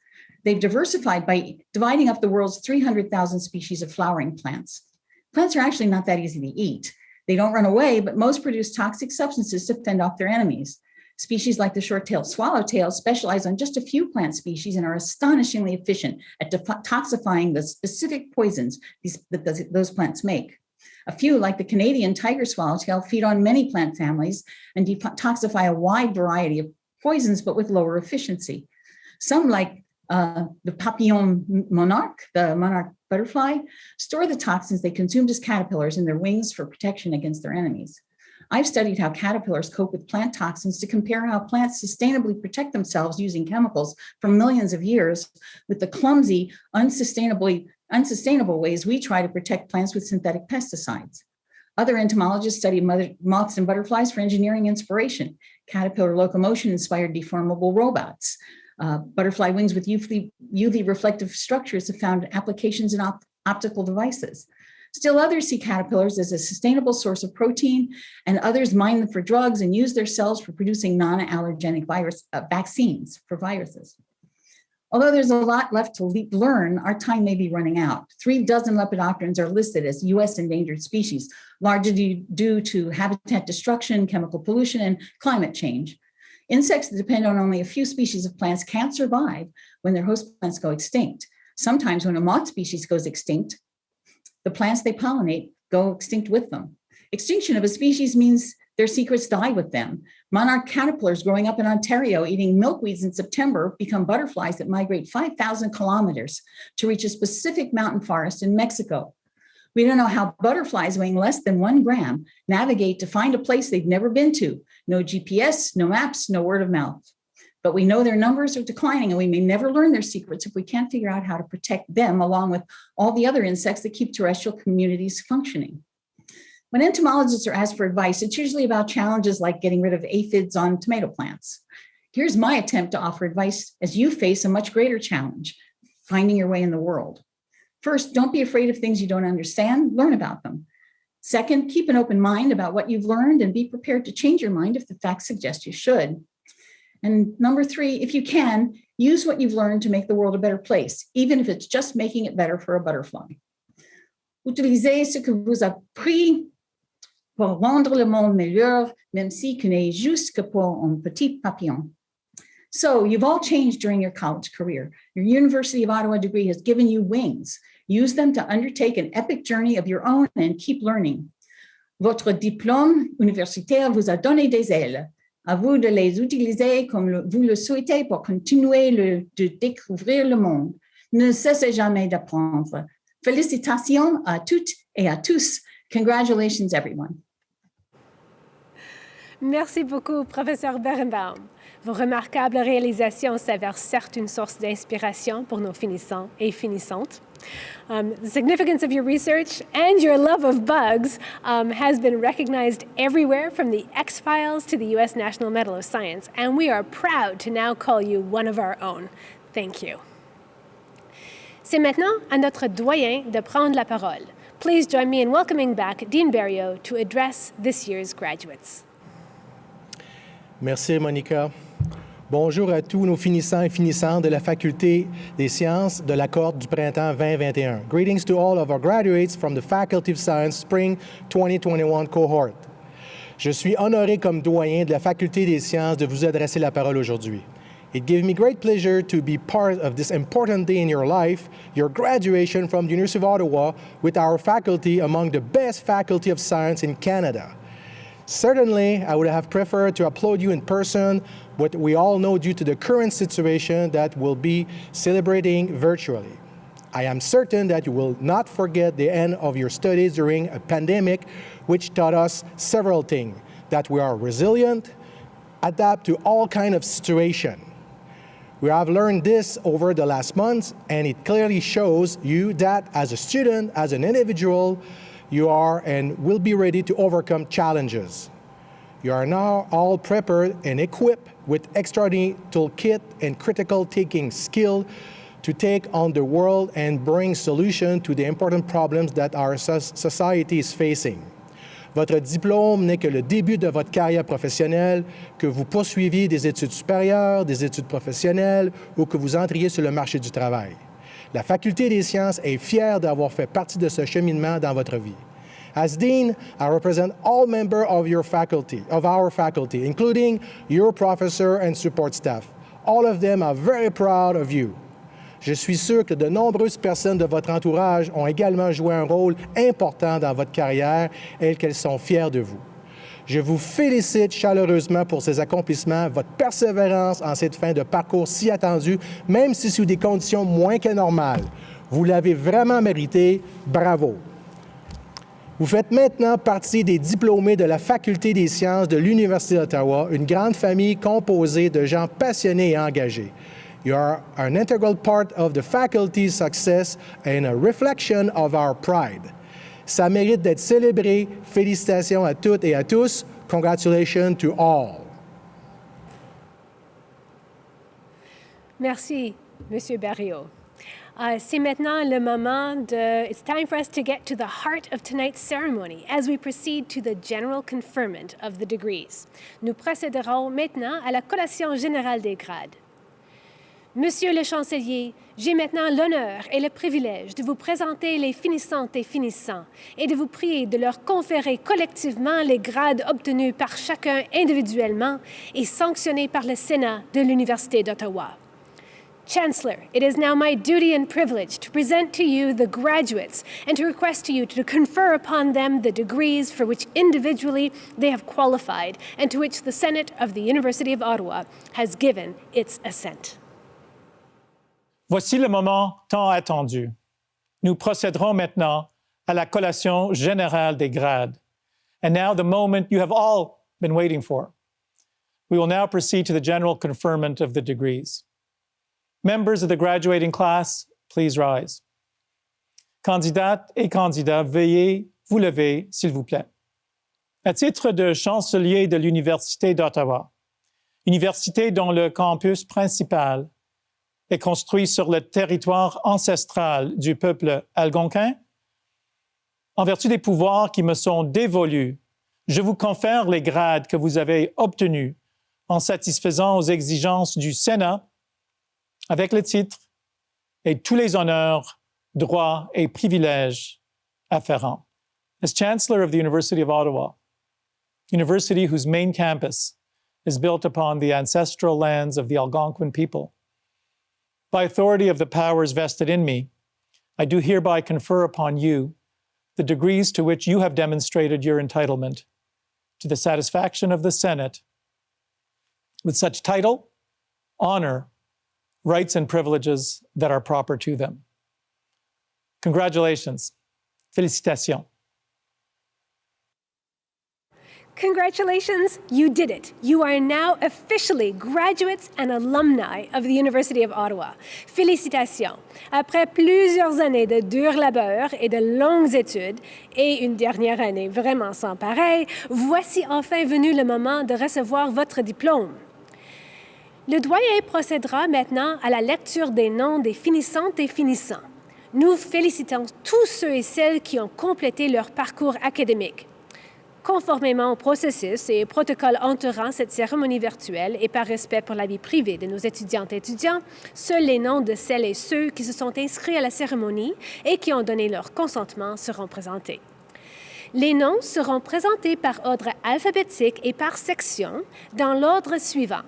They've diversified by dividing up the world's 300,000 species of flowering plants. Plants are actually not that easy to eat. They don't run away, but most produce toxic substances to fend off their enemies. Species like the short-tailed swallowtail specialize on just a few plant species and are astonishingly efficient at detoxifying the specific poisons that those plants make. A few, like the Canadian tiger swallowtail, feed on many plant families and detoxify a wide variety of poisons, but with lower efficiency. Some, like the papillon monarch, the monarch butterfly, store the toxins they consumed as caterpillars in their wings for protection against their enemies. I've studied how caterpillars cope with plant toxins to compare how plants sustainably protect themselves using chemicals for millions of years with the clumsy, unsustainable ways we try to protect plants with synthetic pesticides. Other entomologists study moths and butterflies for engineering inspiration. Caterpillar locomotion inspired deformable robots. Butterfly wings with UV reflective structures have found applications in optical devices. Still others see caterpillars as a sustainable source of protein, and others mine them for drugs and use their cells for producing non-allergenic vaccines for viruses. Although there's a lot left to learn, our time may be running out. 36 lepidopterans are listed as U.S. endangered species, largely due to habitat destruction, chemical pollution, and climate change. Insects that depend on only a few species of plants can't survive when their host plants go extinct. Sometimes when a moth species goes extinct, the plants they pollinate go extinct with them. Extinction of a species means their secrets die with them. Monarch caterpillars growing up in Ontario eating milkweeds in September become butterflies that migrate 5,000 kilometers to reach a specific mountain forest in Mexico. We don't know how butterflies weighing less than 1 gram navigate to find a place they've never been to. No GPS, no maps, no word of mouth. But we know their numbers are declining, and we may never learn their secrets if we can't figure out how to protect them along with all the other insects that keep terrestrial communities functioning. When entomologists are asked for advice, it's usually about challenges like getting rid of aphids on tomato plants. Here's my attempt to offer advice as you face a much greater challenge, finding your way in the world. First, don't be afraid of things you don't understand, learn about them. Second, keep an open mind about what you've learned and be prepared to change your mind if the facts suggest you should. And number 3, if you can, use what you've learned to make the world a better place, even if it's just making it better for a butterfly. Utilisez ce que vous appris pour rendre le monde meilleur, même si ce n'est juste que pour un petit papillon. So you've all changed during your college career. Your University of Ottawa degree has given you wings. Use them to undertake an epic journey of your own and keep learning. Votre diplôme universitaire vous a donné des ailes. À vous de les utiliser comme vous le souhaitez pour continuer de découvrir le monde. Ne cessez jamais d'apprendre. Félicitations à toutes et à tous. Congratulations, everyone. Merci beaucoup, professeur Berenbaum. Vos remarquables réalisations s'avèrent certes une source d'inspiration pour nos finissants et finissantes. The significance of your research and your love of bugs has been recognized everywhere, from the X-Files to the U.S. National Medal of Science, and we are proud to now call you one of our own. Thank you. C'est maintenant à notre doyen de prendre la parole. Please join me in welcoming back Dean Berriot to address this year's graduates. Merci, Monica. Bonjour à tous nos finissants et finissantes de la Faculté des sciences de la cohorte du printemps 2021. Greetings to all of our graduates from the Faculty of Science Spring 2021 cohort. Je suis honoré comme doyen de la Faculté des sciences de vous adresser la parole aujourd'hui. It gives me great pleasure to be part of this important day in your life, your graduation from the University of Ottawa with our faculty among the best faculty of science in Canada. Certainly, I would have preferred to applaud you in person, but we all know due to the current situation that we'll be celebrating virtually. I am certain that you will not forget the end of your studies during a pandemic, which taught us several things: that we are resilient, adapt to all kinds of situations. We have learned this over the last months, and it clearly shows you that as a student, as an individual, you are and will be ready to overcome challenges. You are now all prepared and equipped with extraordinary toolkit and critical thinking skill to take on the world and bring solutions to the important problems that our society is facing. Votre diplôme n'est que le début de votre carrière professionnelle, que vous poursuiviez des études supérieures, des études professionnelles ou que vous entriez sur le marché du travail. La Faculté des sciences est fière d'avoir fait partie de ce cheminement dans votre vie. As Dean, I represent all members of our faculty, including your professor and support staff. All of them are very proud of you. Je suis sûr que de nombreuses personnes de votre entourage ont également joué un rôle important dans votre carrière et qu'elles sont fières de vous. Je vous félicite chaleureusement pour ces accomplissements, votre persévérance en cette fin de parcours si attendue, même si sous des conditions moins que normales. Vous l'avez vraiment mérité. Bravo! Vous faites maintenant partie des diplômés de la Faculté des sciences de l'Université d'Ottawa, une grande famille composée de gens passionnés et engagés. You are an integral part of the faculty's success and a reflection of our pride. Ça mérite d'être célébré. Félicitations à toutes et à tous. Congratulations to all. Merci, Monsieur Berriot. C'est maintenant le moment it's time for us to get to the heart of tonight's ceremony as we proceed to the general conferment of the degrees. Nous procéderons maintenant à la collation générale des grades. Monsieur le chancelier, j'ai maintenant l'honneur et le privilège de vous présenter les finissantes et finissants et de vous prier de leur conférer collectivement les grades obtenus par chacun individuellement et sanctionnés par le Sénat de l'Université d'Ottawa. Chancellor, it is now my duty and privilege to present to you the graduates and to request to you to confer upon them the degrees for which individually they have qualified and to which the Senate of the University of Ottawa has given its assent. Voici le moment tant attendu. Nous procéderons maintenant à la collation générale des grades. And now the moment you have all been waiting for. We will now proceed to the general conferment of the degrees. Members of the graduating class, please rise. Candidates et candidats, veuillez vous lever, s'il vous plaît. À titre de chancelier de l'Université d'Ottawa, université dont le campus principal est construit sur le territoire ancestral du peuple algonquin, en vertu des pouvoirs qui me sont dévolus, je vous confère les grades que vous avez obtenus en satisfaisant aux exigences du Sénat avec le titre et tous les honneurs, droits et privilèges afférents. As Chancellor of the University of Ottawa, university whose main campus is built upon the ancestral lands of the Algonquin people, by authority of the powers vested in me, I do hereby confer upon you the degrees to which you have demonstrated your entitlement to the satisfaction of the Senate with such title, honor, rights, and privileges that are proper to them. Congratulations. Félicitations. Congratulations, you did it. You are now officially graduates and alumni of the University of Ottawa. Félicitations. Après plusieurs années de dur labeur et de longues études, et une dernière année vraiment sans pareil, voici enfin venu le moment de recevoir votre diplôme. Le doyen procédera maintenant à la lecture des noms des finissantes et finissants. Nous félicitons tous ceux et celles qui ont complété leur parcours académique. Conformément au processus et protocole entourant cette cérémonie virtuelle et par respect pour la vie privée de nos étudiantes et étudiants, seuls les noms de celles et ceux qui se sont inscrits à la cérémonie et qui ont donné leur consentement seront présentés. Les noms seront présentés par ordre alphabétique et par section dans l'ordre suivant.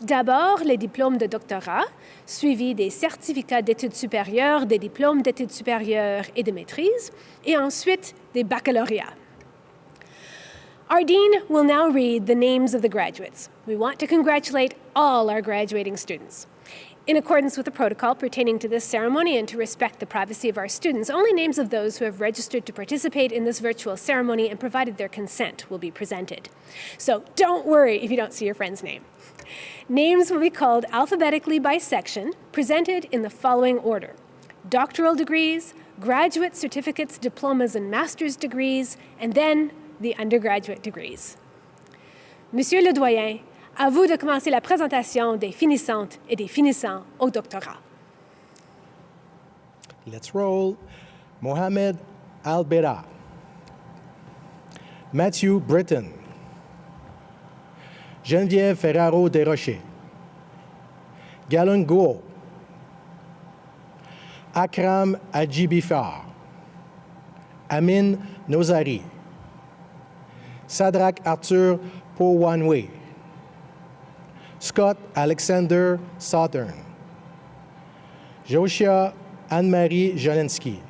D'abord, les diplômes de doctorat, suivis des certificats d'études supérieures, des diplômes d'études supérieures et de maîtrise, et ensuite des baccalauréats. Our dean will now read the names of the graduates. We want to congratulate all our graduating students. In accordance with the protocol pertaining to this ceremony and to respect the privacy of our students, only names of those who have registered to participate in this virtual ceremony and provided their consent will be presented. So don't worry if you don't see your friend's name. Names will be called alphabetically by section, presented in the following order: doctoral degrees, graduate certificates, diplomas, and master's degrees, and then the undergraduate degrees. Monsieur le doyen, à vous de commencer la présentation des finissantes et des finissants au doctorat. Let's roll. Mohamed Albera. Matthew Britton. Geneviève Ferraro Desrochers. Galen Go. Akram Adjibifar. Amin Nozari. Sadrak Arthur Powanwe. Scott Alexander Southern. Joshua Anne-Marie Jolensky.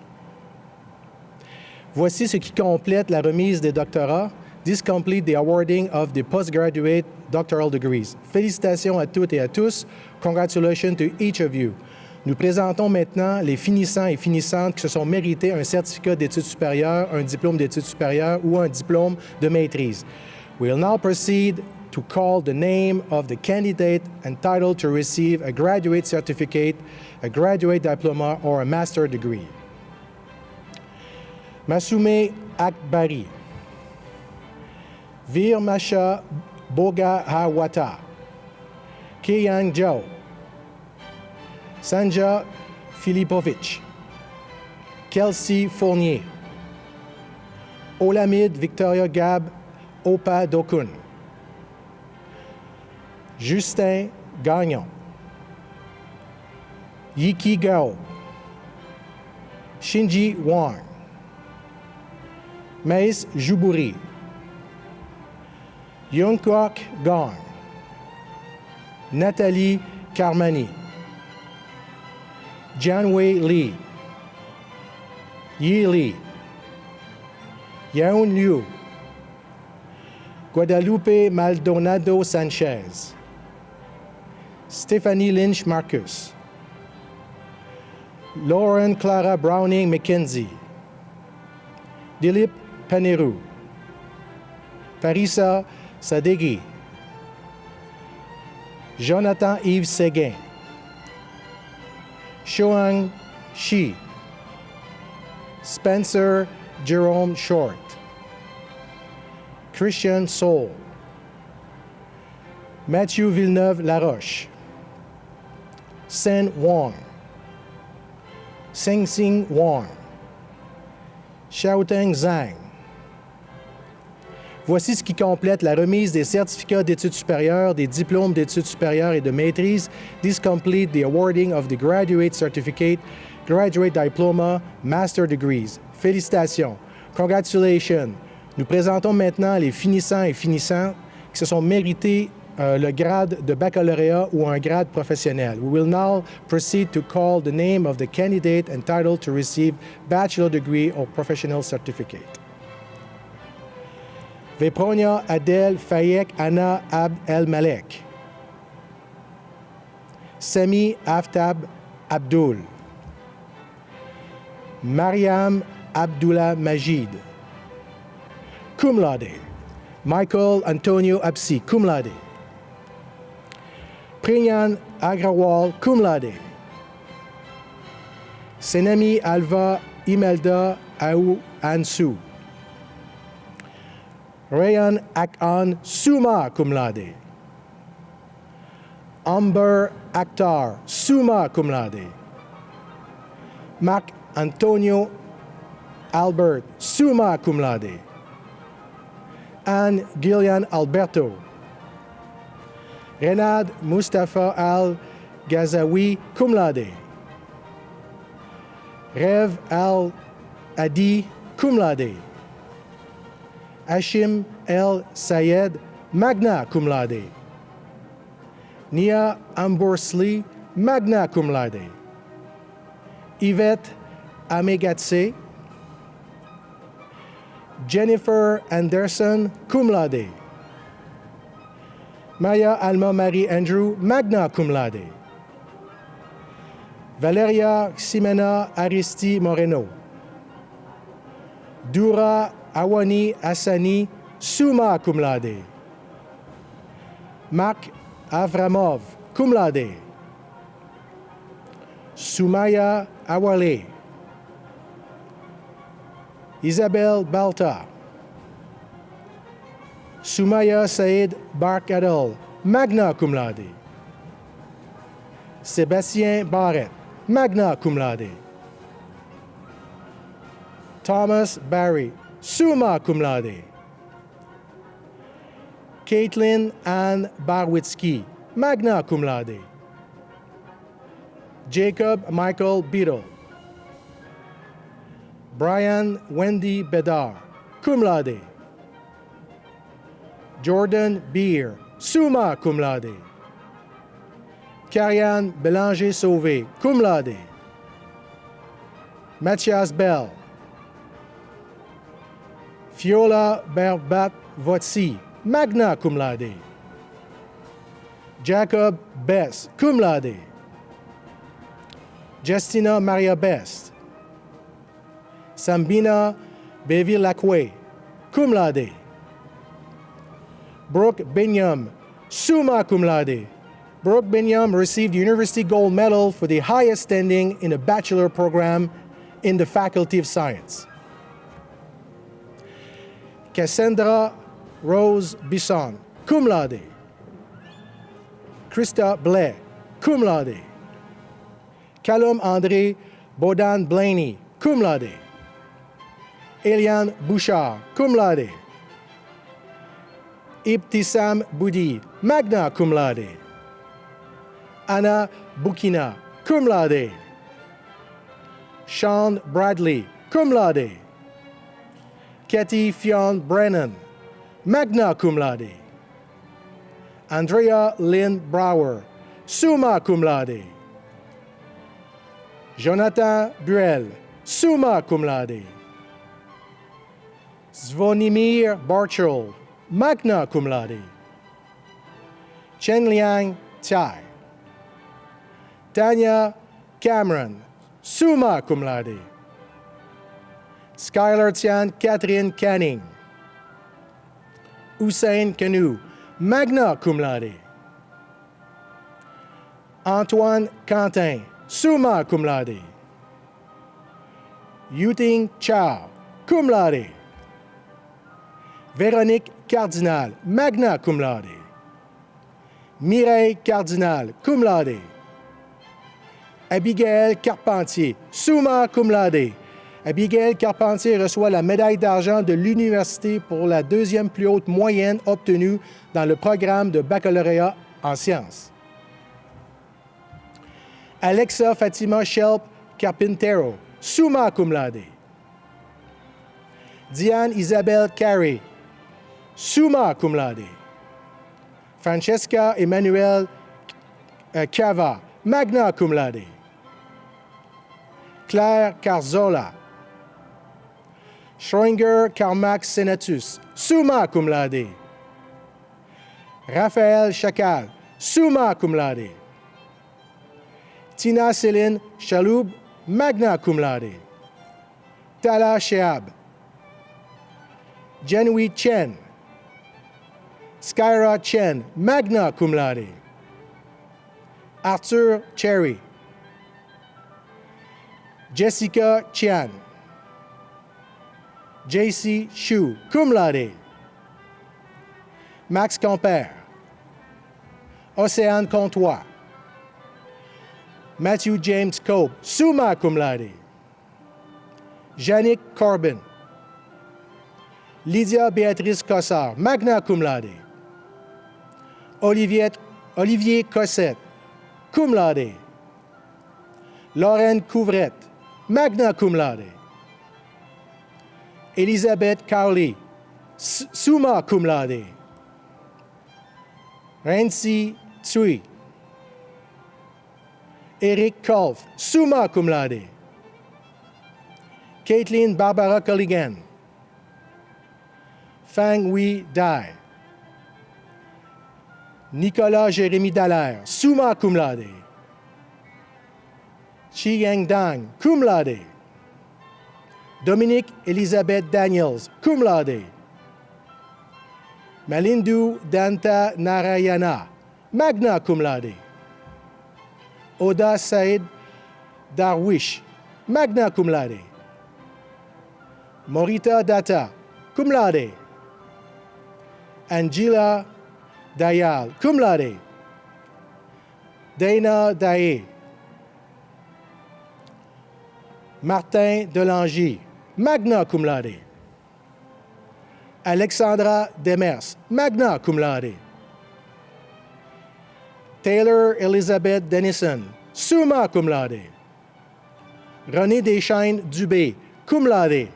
Voici ce qui complète la remise des doctorats. This complete the awarding of the postgraduate doctoral degrees. Félicitations à toutes et à tous. Congratulations to each of you. Nous présentons maintenant les finissants et finissantes qui se sont mérités un certificat d'études supérieures, un diplôme d'études supérieures ou un diplôme de maîtrise. We will now proceed to call the name of the candidate entitled to receive a graduate certificate, a graduate diploma, or a master degree. Masume Akbari. Veer Masha Bogahawata. Keyang Zhao. Sanja Filipovic. Kelsey Fournier. Olamide Victoria Gab Opa Dokun. Justin Gagnon. Yiki Gao. Shinji Wang. Maïs Joubouri. Yunkwak Gong. Nathalie Carmani. Janwei Lee. Yi Lee. Yaun Liu. Guadalupe Maldonado Sanchez. Stephanie Lynch Marcus. Lauren Clara Browning McKenzie. Dilip Paneru. Parisa Sadeghi. Jonathan Yves Séguin. Shoang Shi. Spencer Jerome Short. Christian Soul. Matthew Villeneuve-Laroche. Sen Wong. Sing Wong. Xiaoteng Zhang. Voici ce qui complète la remise des certificats d'études supérieures, des diplômes d'études supérieures et de maîtrise. This complete the awarding of the graduate certificate, graduate diploma, master degrees. Félicitations. Congratulations. Nous présentons maintenant les finissants et finissantes qui se sont mérités le grade de baccalauréat ou un grade professionnel. We will now proceed to call the name of the candidate entitled to receive bachelor degree or professional certificate. Vepronia Adel Fayek Anna Abd El Malek. Sami Aftab Abdul. Mariam Abdullah Majid. Cum laude, Michael Antonio Absi, cum laude. Prignan Agrawal, cum laude. Senami Alva Imelda Aou Ansu. Rayan Akan Summa, cum laude. Amber Akhtar, summa cum laude. Marc Antonio Albert, summa cum laude. Anne Gillian Alberto. Renad Mustafa Al Ghazawi, cum laude. Rev Al Adi, cum laude. Hashim El Sayed, magna cum laude. Nia Amborsli, magna cum laude. Yvette Amegatse. Jennifer Anderson, cum laude. Maya Alma Marie Andrew, magna cum laude. Valeria Ximena Aristi Moreno. Dura Awani Hassani, summa cum laude. Marc Avramov, cum laude. Sumaya Awale. Isabelle Balta. Sumaya Said Barkadal, magna cum laude. Sébastien Barrett, magna cum laude. Thomas Barry, summa cum laude. Caitlin Ann Barwitzky, magna cum laude. Jacob Michael Beadle. Brian Wendy Bedar, cum laude. Jordan Beer, summa cum laude. Karianne Bélanger-Sauvé, cum laude. Mathias Bell. Fiola Berbat-Votsi, magna cum laude. Jacob Best, cum laude. Justina Maria Best. Sambina Bevilacque, cum laude. Brooke Binyam, summa cum laude. Brooke Binyam received the University Gold Medal for the highest standing in a bachelor program in the Faculty of Science. Cassandra Rose Bisson, cum laude. Krista Blais, cum laude. Callum André Bodan Blaney, cum laude. Eliane Bouchard, cum laude. Ibtissam Boudi, magna cum laude. Anna Bukina, cum laude. Sean Bradley, cum laude. Katie Fionn Brennan, magna cum laude. Andrea Lynn Brower, summa cum laude. Jonathan Buell, summa cum laude. Zvonimir Barchel, magna cum laude. Chen Liang Tsai. Tanya Cameron, summa cum laude. Skylar Tian Catherine Canning. Hussein Canu, magna cum laude. Antoine Quentin, summa cum laude. Yuting Chao, cum laude. Véronique Cardinal, magna cum laude. Mireille Cardinal, cum laude. Abigail Carpentier, summa cum laude. Abigail Carpentier reçoit la médaille d'argent de l'université pour la deuxième plus haute moyenne obtenue dans le programme de baccalauréat en sciences. Alexa Fatima Shelp Carpintero, summa cum laude. Diane Isabelle Carey, summa cum laude. Francesca Emmanuel Cava, magna cum laude. Claire Carzola. Schroinger Carmack Senatus, summa cum laude. Raphaël Chacal, summa cum laude. Tina Céline Chaloub, magna cum laude. Tala Shehab. Jenui Chen. Skyra Chen, magna cum laude. Arthur Cherry. Jessica Chian. JC Shu, cum laude. Max Compère. Océane Comtois. Matthew James Cope, summa cum laude. Yannick Corbin. Lydia Béatrice Cossard, magna cum laude. Olivier Cossette, cum laude. Lorraine Couvrette, magna cum laude. Elisabeth Cowley, summa cum laude. Renzi Tsui. Eric Kolf, summa cum laude. Caitlin Barbara Colligan. Fang Wei Dai. Nicolas Jérémy Dallaire, summa cum laude. Chi Yang Dang, cum laude. Dominique Elizabeth Daniels, cum laude. Malindu Danta Narayana, magna cum laude. Oda Said Darwish, magna cum laude. Morita Datta, cum laude. Angela Dayal, cum laude. Dana Daye. Martin Delangy, magna cum laude. Alexandra Demers, magna cum laude. Taylor Elizabeth Dennison, summa cum laude. René Deschaines Dubé, cum laude.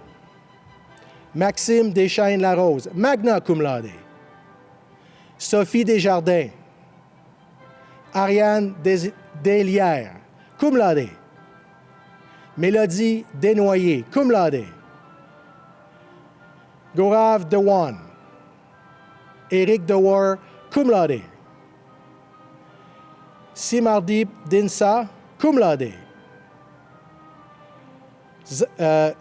Maxime Deschaines Larose, magna cum laude. Sophie Desjardins. Ariane Deslières, cum laude. Mélodie Desnoyers, cum laude. Gaurav Dewan. Éric Dewar, cum laude. Simardip Dinsa, cum laude.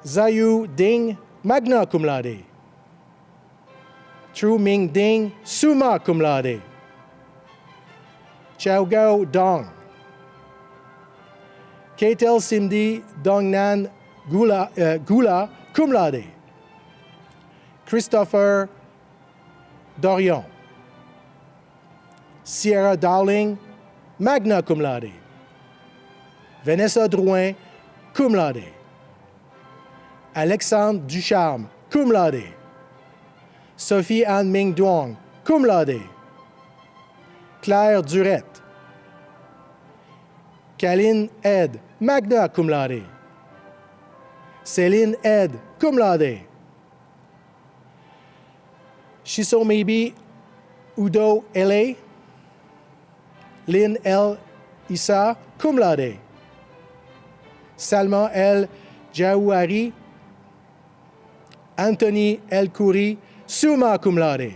Zayu Ding, magna cum laude. Tru Ming Ding, summa cum laude. Chao Gao Dong. Ketel Simdi Dongnan Gula, cum laude. Christopher Dorion. Sierra Darling, magna cum laude. Vanessa Drouin, cum laude. Alexandre Ducharme, cum laude. Sophie Anne Ming Duong, cum laude. Claire Durette. Kaline Ed, magna cum laude. Céline Ed, cum laude. Shiso Maybe Udo L.A. Lynn L. Issa, cum laude. Salman L. Jawari. Anthony L. Khoury, summa cum laude.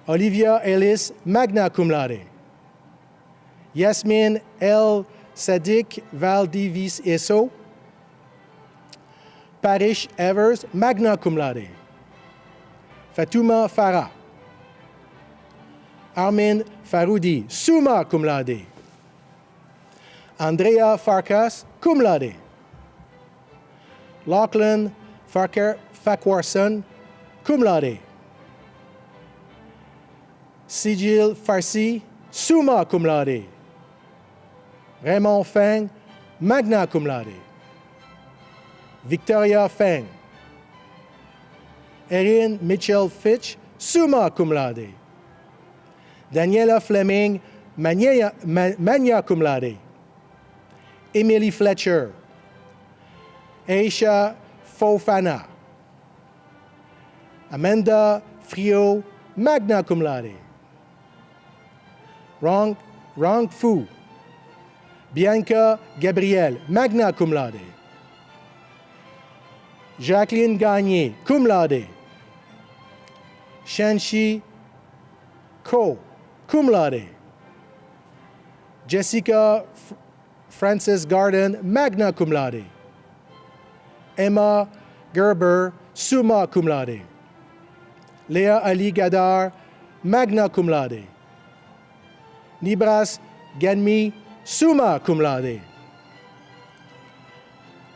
Olivia Ellis, magna cum laude. Yasmin L. Sadiq Valdivis Eso. Parish Evers, magna cum laude. Fatouma Farah. Armin Faroudi, summa cum laude. Andrea Farkas, cum laude. Lachlan Farquharson, cum laude. Sigil Farsi, summa cum laude. Raymond Feng, magna cum laude. Victoria Feng. Erin Mitchell Fitch, summa cum laude. Daniela Fleming, magna cum laude. Emily Fletcher. Aisha Fofana. Amanda Frio, magna cum laude. Rong Fu. Bianca Gabriel, magna cum laude. Jacqueline Gagné, cum laude. Shanshi Ko, cum laude. Jessica Francis Garden, magna cum laude. Emma Gerber, summa cum laude. Léa Ali Gadar, magna cum laude. Nibras Ganmi, summa cum laude.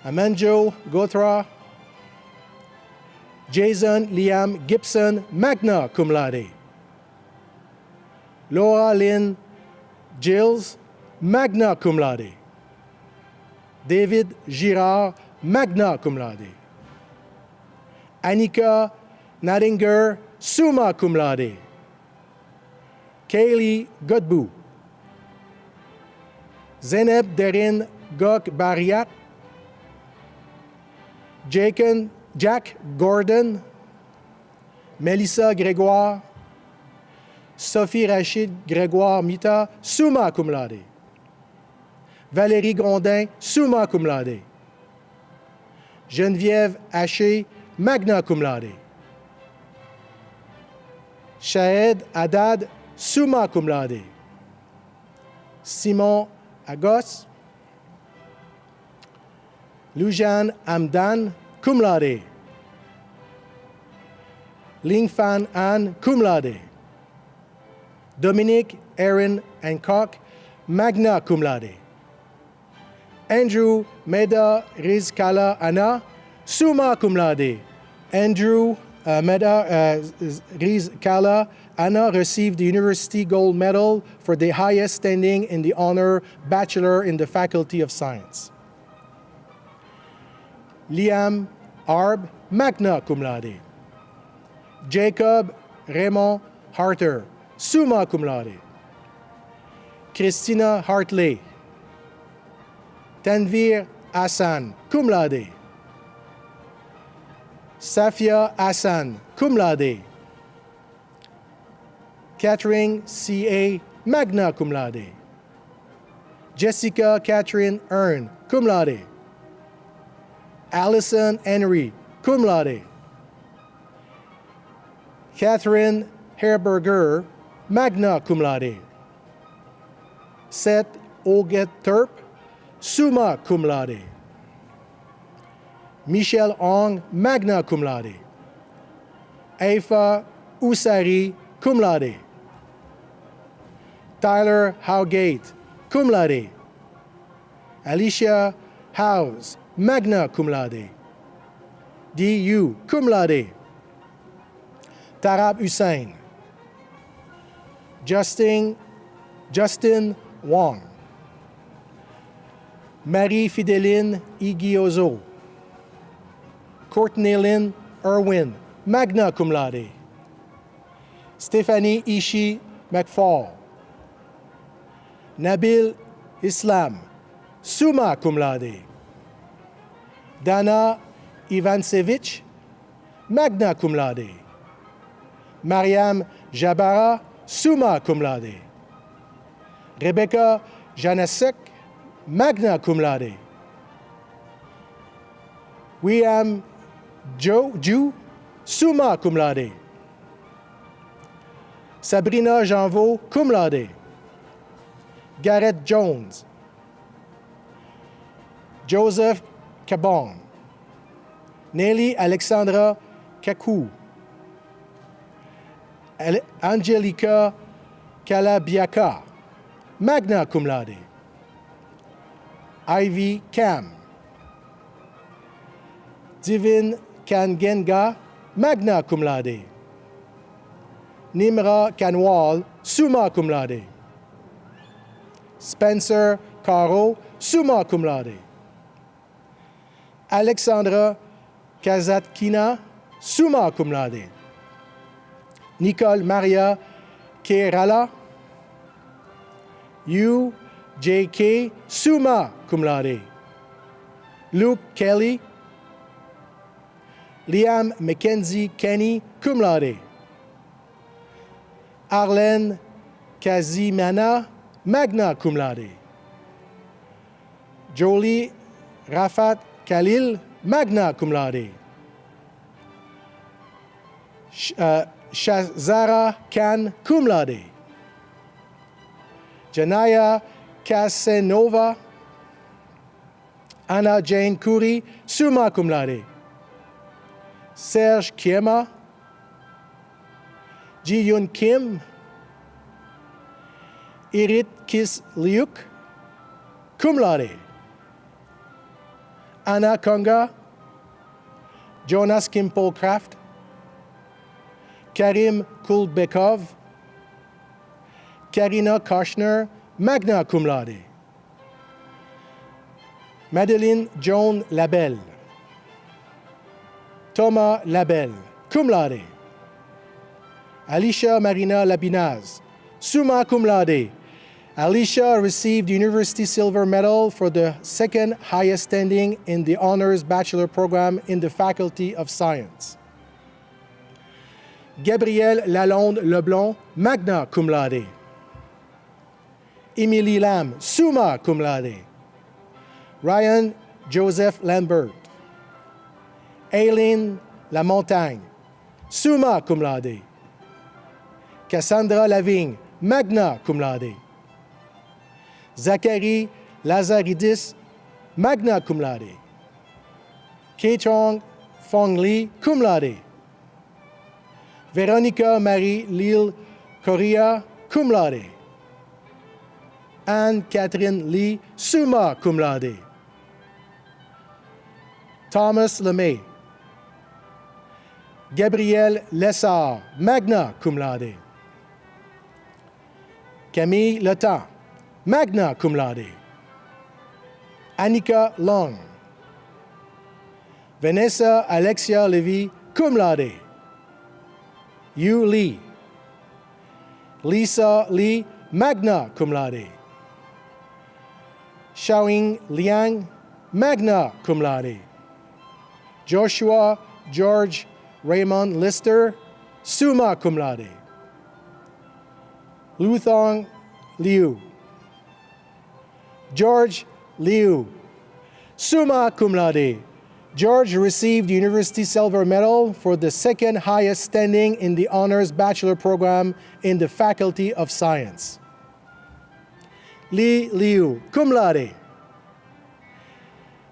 Amanjo Gotra, Jason Liam Gibson, magna cum laude. Laura Lynn Gilles, magna cum laude. David Girard, magna cum laude. Annika Nadinger, summa cum laude. Kaylee Godbout. Zeneb Derin Gok Bariat. Jack Gordon. Melissa Grégoire. Sophie Rachid Grégoire Mita, summa cum laude. Valérie Grondin, summa cum laude. Geneviève Haché, magna cum laude. Shahed Haddad, summa cum laude. Simon Agos. Lujan Amdan, cum laude. Lingfan An, cum laude. Dominique Aaron Hancock, magna cum laude. Andrew Meda Rizkala Anna, summa cum laude. Andrew Meda Rizkala Anna received the University Gold Medal for the highest standing in the honor Bachelor in the Faculty of Science. Liam Arb, magna cum laude. Jacob Raymond Harter, summa cum laude. Christina Hartley. Tanvir Hassan, cum laude. Safia Hassan, cum laude. Catherine C.A., magna cum laude. Jessica Catherine Earn, cum laude. Allison Henry, cum laude. Catherine Herberger, magna cum laude. Seth Oget Terp, summa cum laude. Michelle Ong, magna cum laude. Aifa Usari, cum laude. Tyler Howgate, cum laude. Alicia Howes, magna cum laude. D.U., cum laude. Tarab Hussein. Justin Wong. Marie-Fideline Igiozo. Courtney Lynn Irwin, magna cum laude. Stephanie Ishi McFall. Nabil Islam, summa cum laude. Dana Ivansevich, magna cum laude. Mariam Jabara, summa cum laude. Rebecca Janasek, magna cum laude. William Ju, summa cum laude. Sabrina Janvaux, cum laude. Garrett Jones. Joseph Cabon. Nelly Alexandra Kakou. Angelica Calabiaca, magna cum laude. Ivy Cam. Divin Kangenga, magna cum laude. Nimra Kanwal, summa cum laude. Spencer Caro, summa cum laude. Alexandra Kazatkina, summa cum laude. Nicole Maria Kerala. U.J.K. summa cum laude. Luke Kelly. Liam Mackenzie Kenny, cum laude. Arlene Kazimana, magna cum laude. Jolie Rafat Khalil, magna cum laude. Shazara Khan, cum laude. Janaya Casanova. Anna Jane Kuri, summa cum laude. Serge Kiema. Ji-Yoon Kim, Irit Kis Liuk, cum laude. Anna Konga, Jonas Kimpol Kraft, Karim Kulbekov, Karina Koshner, magna cum laude. Madeleine Joan Labelle, Thomas Labelle, cum laude. Alicia Marina Labinaz, summa cum laude. Alicia received the University Silver Medal for the second highest standing in the Honors Bachelor Program in the Faculty of Science. Gabrielle Lalonde Leblond, magna cum laude. Emily Lam, summa cum laude. Ryan Joseph Lambert. Aileen Lamontagne, summa cum laude. Cassandra Lavigne, magna cum laude. Zachary Lazaridis, magna cum laude. Kechong Fong Lee, cum laude. Veronica Marie Lille Correa, cum laude. Anne-Catherine Lee, summa cum laude. Thomas Lemay. Gabriel Lessard, magna cum laude. Camille Letan, magna cum laude. Annika Long. Vanessa Alexia Levy, cum laude. Yu Lee. Lisa Lee, magna cum laude. Xiaoying Liang, magna cum laude. Joshua George Raymond Lister, summa cum laude. Luthong Liu. George Liu, summa cum laude. George received the University Silver Medal for the second highest standing in the Honors Bachelor Program in the Faculty of Science. Li Liu, cum laude.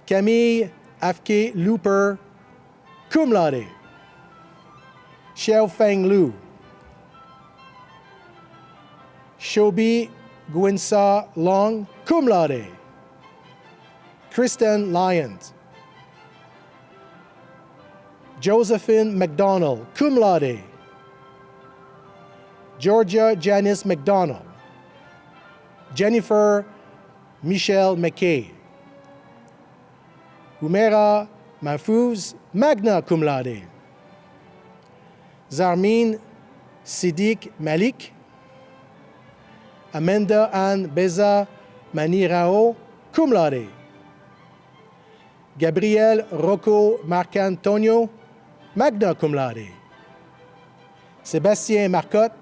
Camille Afke Looper, cum laude. Xiaofeng Lu. Shobi Gwinsa Long, cum laude. Kristen Lyons. Josephine McDonald, cum laude. Georgia Janice McDonald. Jennifer Michelle McKay. Humera Mahfouz, magna cum laude. Zarmeen Siddiq Malik. Amanda Ann Beza Manirao, cum laude. Gabriel Rocco Marcantonio, magna cum laude. Sébastien Marcotte.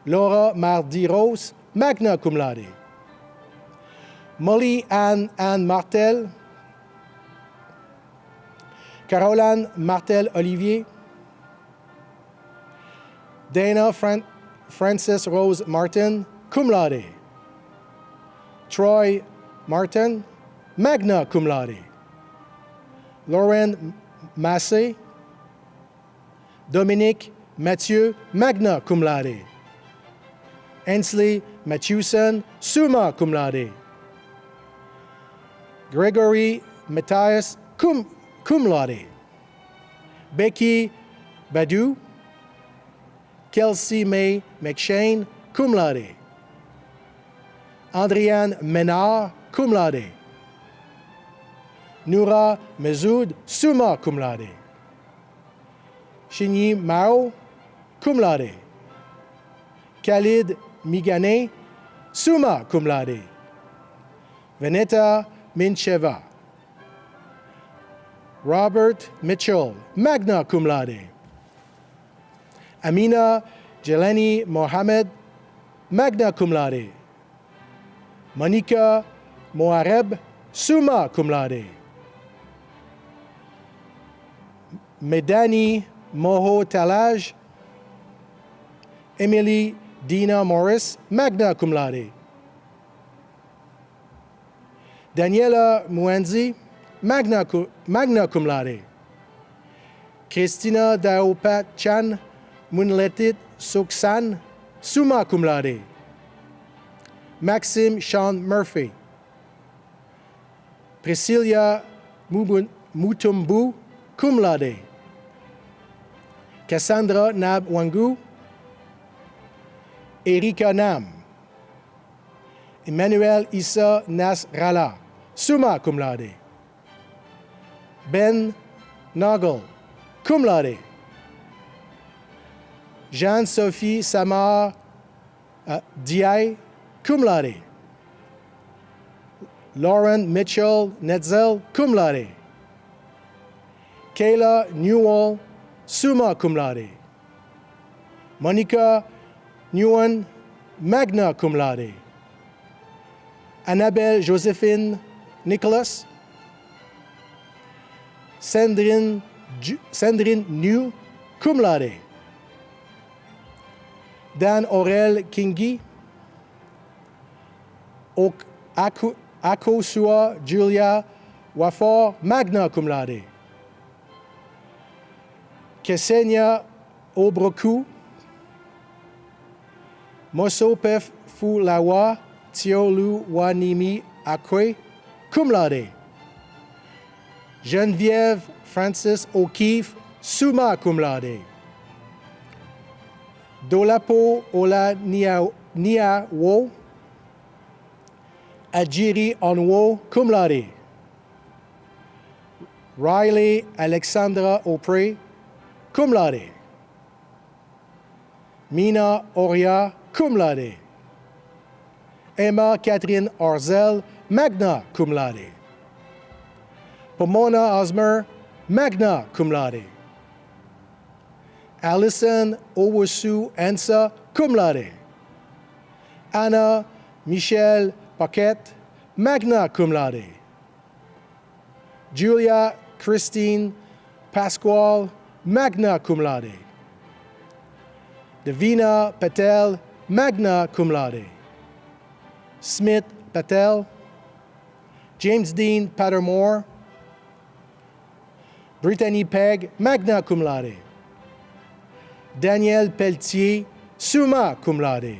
Laura Mardi-Rose, magna cum laude. Molly Ann Martel. Caroline Martel-Olivier. Dana Frances Rose Martin, cum laude. Troy Martin, magna cum laude. Lauren Massé. Dominique Mathieu, magna cum laude. Ainsley Mathewson, summa cum laude. Gregory Matthias, cum laude. Becky Badu. Kelsey May McShane, cum laude. Andriane Ménard, cum laude. Noura Mezoud, summa cum laude. Shinyi Mao, cum laude. Khalid Migane, summa cum laude. Veneta Mincheva. Robert Mitchell, magna cum laude. Amina Jelani Mohamed, magna cum laude. Monica Moareb, summa cum laude. Medani Moho Talaj. Emily Dina Morris, magna cum laude. Daniela Muenzi, magna cum laude. Christina Daopat Chan, Munletit Suksan, summa cum laude. Maxime Sean Murphy. Priscilla Mutumbu, cum laude. Cassandra Nab Wangu. Erika Nam. Emmanuel Issa Nasrallah, summa cum laude. Ben Nagel, cum laude. Jean-Sophie Samar Diay, cum laude. Lauren Mitchell Netzel, cum laude. Kayla Newell, summa cum laude. Monica Newan, magna cum laude. Annabelle Josephine Nicholas. Sandrine New, cum laude. Dan Aurel Kingi. Akosua Julia Wafor, magna cum laude. Ksenia Obroku. Mosopef Fulawa Tiolu Wanimi Akwe, cum laude. Geneviève Francis O'Keefe, summa cum laude. Dolapo Ola Niawo, Adjiri Onwo, cum laude. Riley Alexandra O'Prey, cum laude. Mina Oria, cum laude. Emma Catherine Orzel, magna cum laude. Pomona Osmer, magna cum laude. Allison Owusu Ansa, cum laude. Anna Michelle Paquette, magna cum laude. Julia Christine Pasquale, magna cum laude. Davina Patel, magna cum laude. Smith Patel. James Dean Pattermore. Brittany Pegg, magna cum laude. Danielle Pelletier, summa cum laude.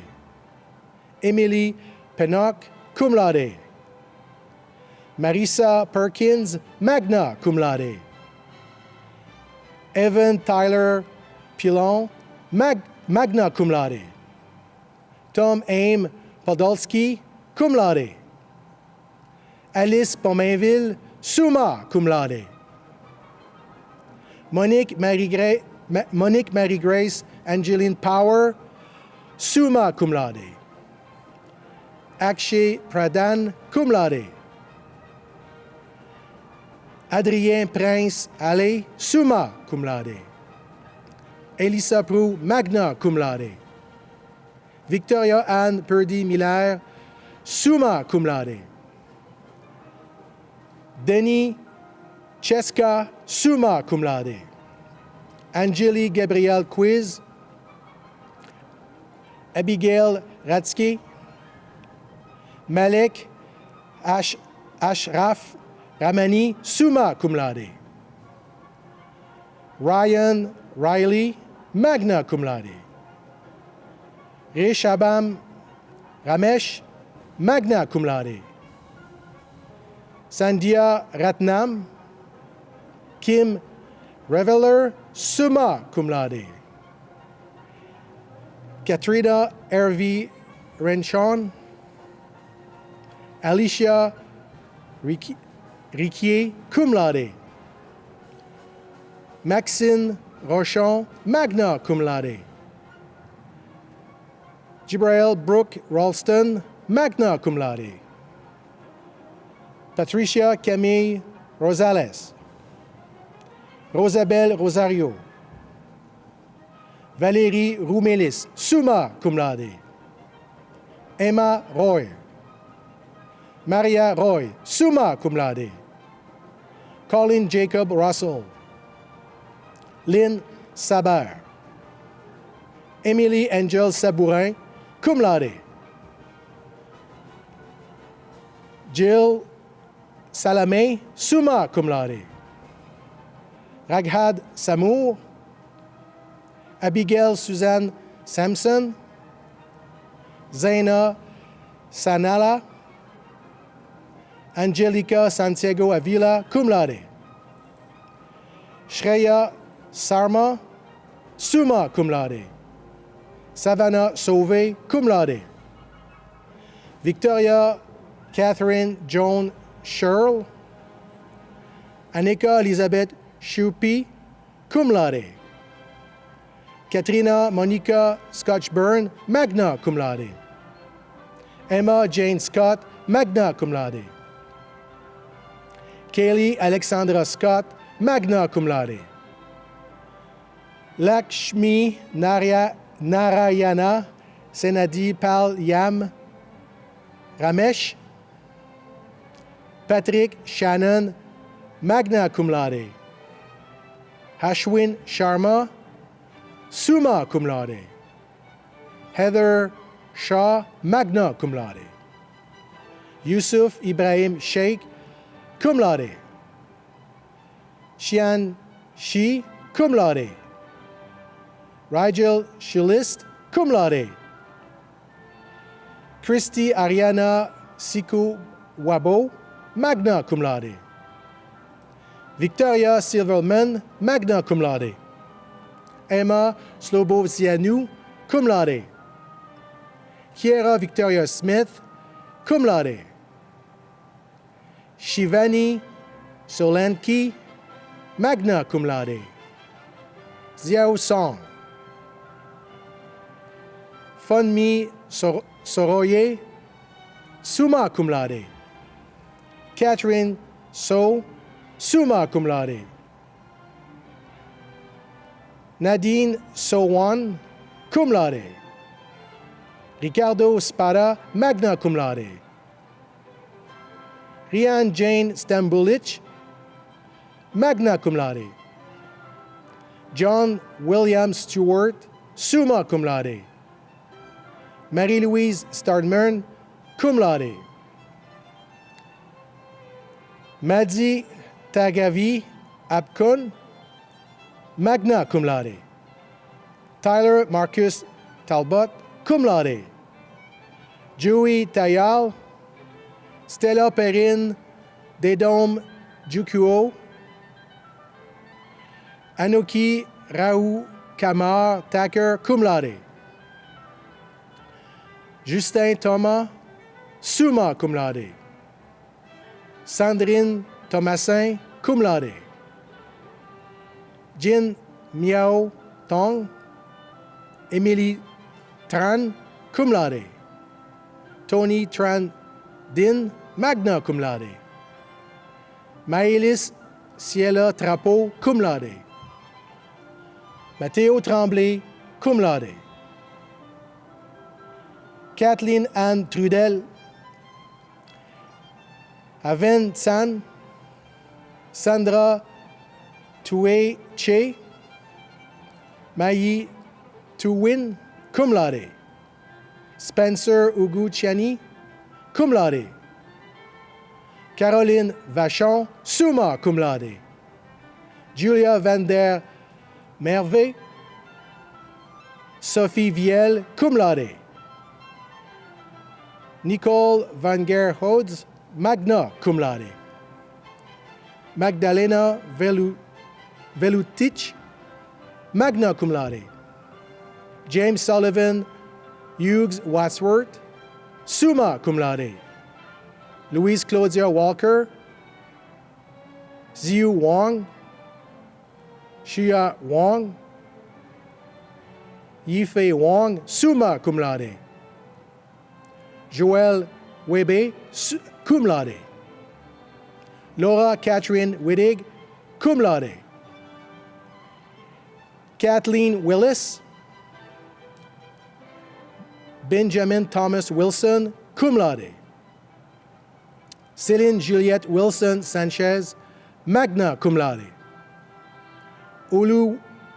Emily Pennock, cum laude. Marisa Perkins, magna cum laude. Evan Tyler Pilon, magna cum laude. Tom Aim Podolsky, cum laude. Alice Pomainville, summa cum laude. Monique Marie-Grace Angeline Power, summa cum laude. Akshay Pradhan, cum laude. Adrien Prince Allais, summa cum laude. Elisa Prou, magna cum laude. Victoria Anne Purdy Miller, summa cum laude. Denis Cheska, summa cum laude. Angeli Gabrielle Quiz. Abigail Ratsky. Malek Ashraf Ramani, summa cum laude. Ryan Riley, magna cum laude. Reshabam Ramesh, magna cum laude. Sandhya Ratnam. Kim Reveler, summa cum laude. Katrina Hervey Renchon. Alicia Riquier, cum laude. Maxine Rochon, magna cum laude. Jibrail Brooke Ralston, magna cum laude. Patricia Camille Rosales. Rosabelle Rosario. Valérie Roumelis, summa cum laude. Emma Roy. Maria Roy, summa cum laude. Colin Jacob Russell. Lynn Saber. Emily Angel Sabourin, cum laude. Jill Salamé, summa cum laude. Raghad Samour. Abigail Suzanne Sampson, Zaina Sanala, Angelica Santiago Avila, cum laude. Shreya Sarma, summa cum laude. Savannah Sauvé, cum laude. Victoria Catherine Joan Sherl, Annika Elizabeth Shupi, cum laude. Katrina Monica Scotchburn, magna cum laude. Emma Jane Scott, magna cum laude. Kaylee Alexandra Scott, magna cum laude. Lakshmi Narayana Senadi Pal Yam Ramesh. Patrick Shannon, magna cum laude. Ashwin Sharma, summa cum laude. Heather Shah, magna cum laude. Yusuf Ibrahim Sheikh, cum laude. Xian Shi, cum laude. Rigel Shilist, cum laude. Christy Ariana Siku Wabo, magna cum laude. Victoria Silverman, magna cum laude. Emma Slobovzianou, cum laude. Kiera Victoria Smith, cum laude. Shivani Solanki, magna cum laude. Xiao Song. Funmi Soroye, summa cum laude. Catherine So, summa cum laude. Nadine Sowan, cum laude. Ricardo Spada, magna cum laude. Rian Jane Stambulich, magna cum laude. John William Stewart, summa cum laude. Marie-Louise Stardmern, cum laude. Madzi Tagavi Abkon, magna cum laude. Tyler Marcus Talbot, cum laude. Joey Tayal, Stella Perrin Dedom Jukuo, Anoki Raoult Kamar Taker, cum laude. Justin Thomas, summa cum laude. Sandrine Thomasin, cum laude. Jin Miao Tong, Emily Tran, cum laude. Tony Tran Din, magna cum laude. Maëlys Ciela Trapeau, cum laude. Matteo Tremblay, cum laude. Kathleen Anne Trudel, Aven San, Sandra Toué Che, Mayi Tuwin, cum laude. Spencer Uguchiani, cum laude. Caroline Vachon, summa cum laude. Julia Van der Merve, Sophie Viel, cum laude. Nicole Van Gerhoeds, magna cum laude. Magdalena Velutich, magna cum laude. James Sullivan, Hughes Wadsworth, summa cum laude. Louise Claudia Walker, Ziyu Wong, Xia Wong, Yifei Wong, summa cum laude. Joël Webe, cum laude. Laura Catherine Wittig, cum laude. Kathleen Willis, Benjamin Thomas Wilson, cum laude. Céline Juliette Wilson Sanchez, magna cum laude.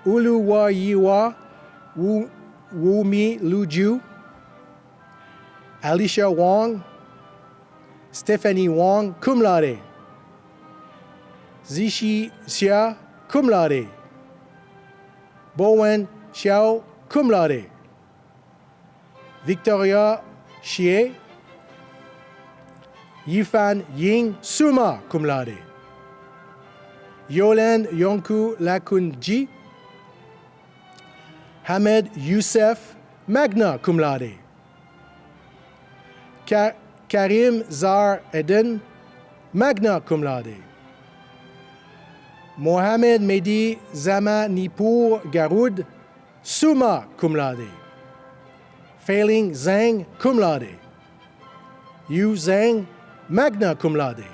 Uluwayiwa Wumi Luju, Alicia Wong, Stephanie Wong, cum laude. Zishi Xia, cum laude. Bowen Xiao, cum laude. Victoria Xie, Yifan Ying, summa cum laude. Yolen Yonku Lakunji, Hamed Youssef, magna cum laude. Karim Zar Eden, magna cum laude. Mohamed Mehdi Zama Nipur Garoud, summa cum laude. Failing Zhang, cum laude. Yu Zhang, magna cum laude.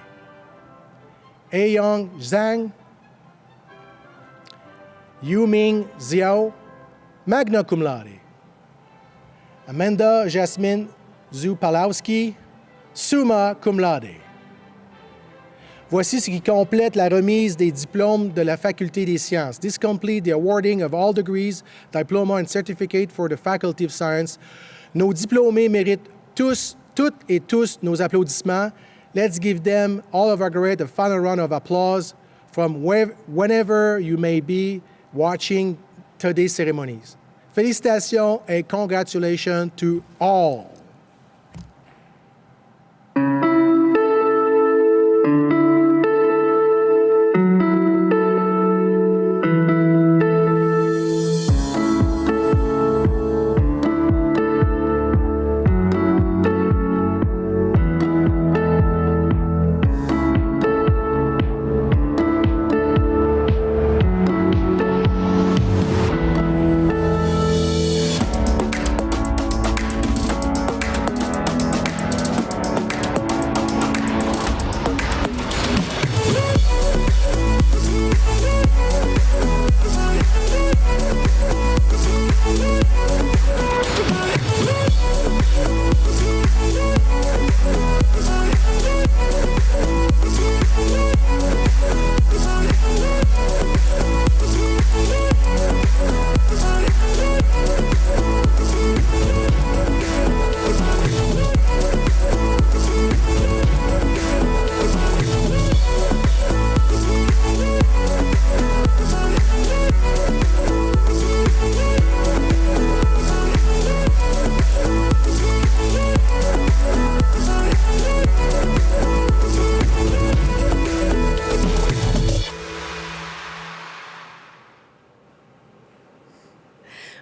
Aiyong Zhang, Yuming Xiao, magna cum laude. Amanda Jasmine Zupalowski, summa cum laude. Voici ce qui complète la remise des diplômes de la Faculté des sciences. This completes the awarding of all degrees, diploma and certificate for the Faculty of Science. Nos diplômés méritent tous, toutes et tous nos applaudissements. Let's give them, all of our great, a final round of applause from whenever you may be watching today's ceremonies. Félicitations and congratulations to all.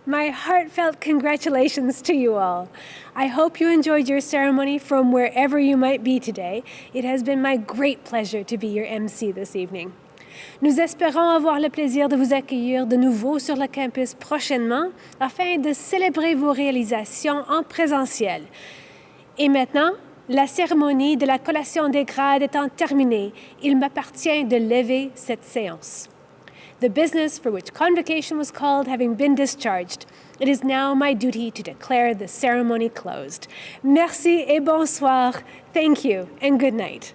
My heartfelt congratulations to you all. I hope you enjoyed your ceremony from wherever you might be today. It has been my great pleasure to be your MC this evening. Nous espérons avoir le plaisir de vous accueillir de nouveau sur le campus prochainement afin de célébrer vos réalisations en présentiel. Et maintenant, la cérémonie de la collation des grades étant terminée, il m'appartient de lever cette séance. The business for which convocation was called having been discharged, it is now my duty to declare the ceremony closed. Merci et bonsoir. Thank you and good night.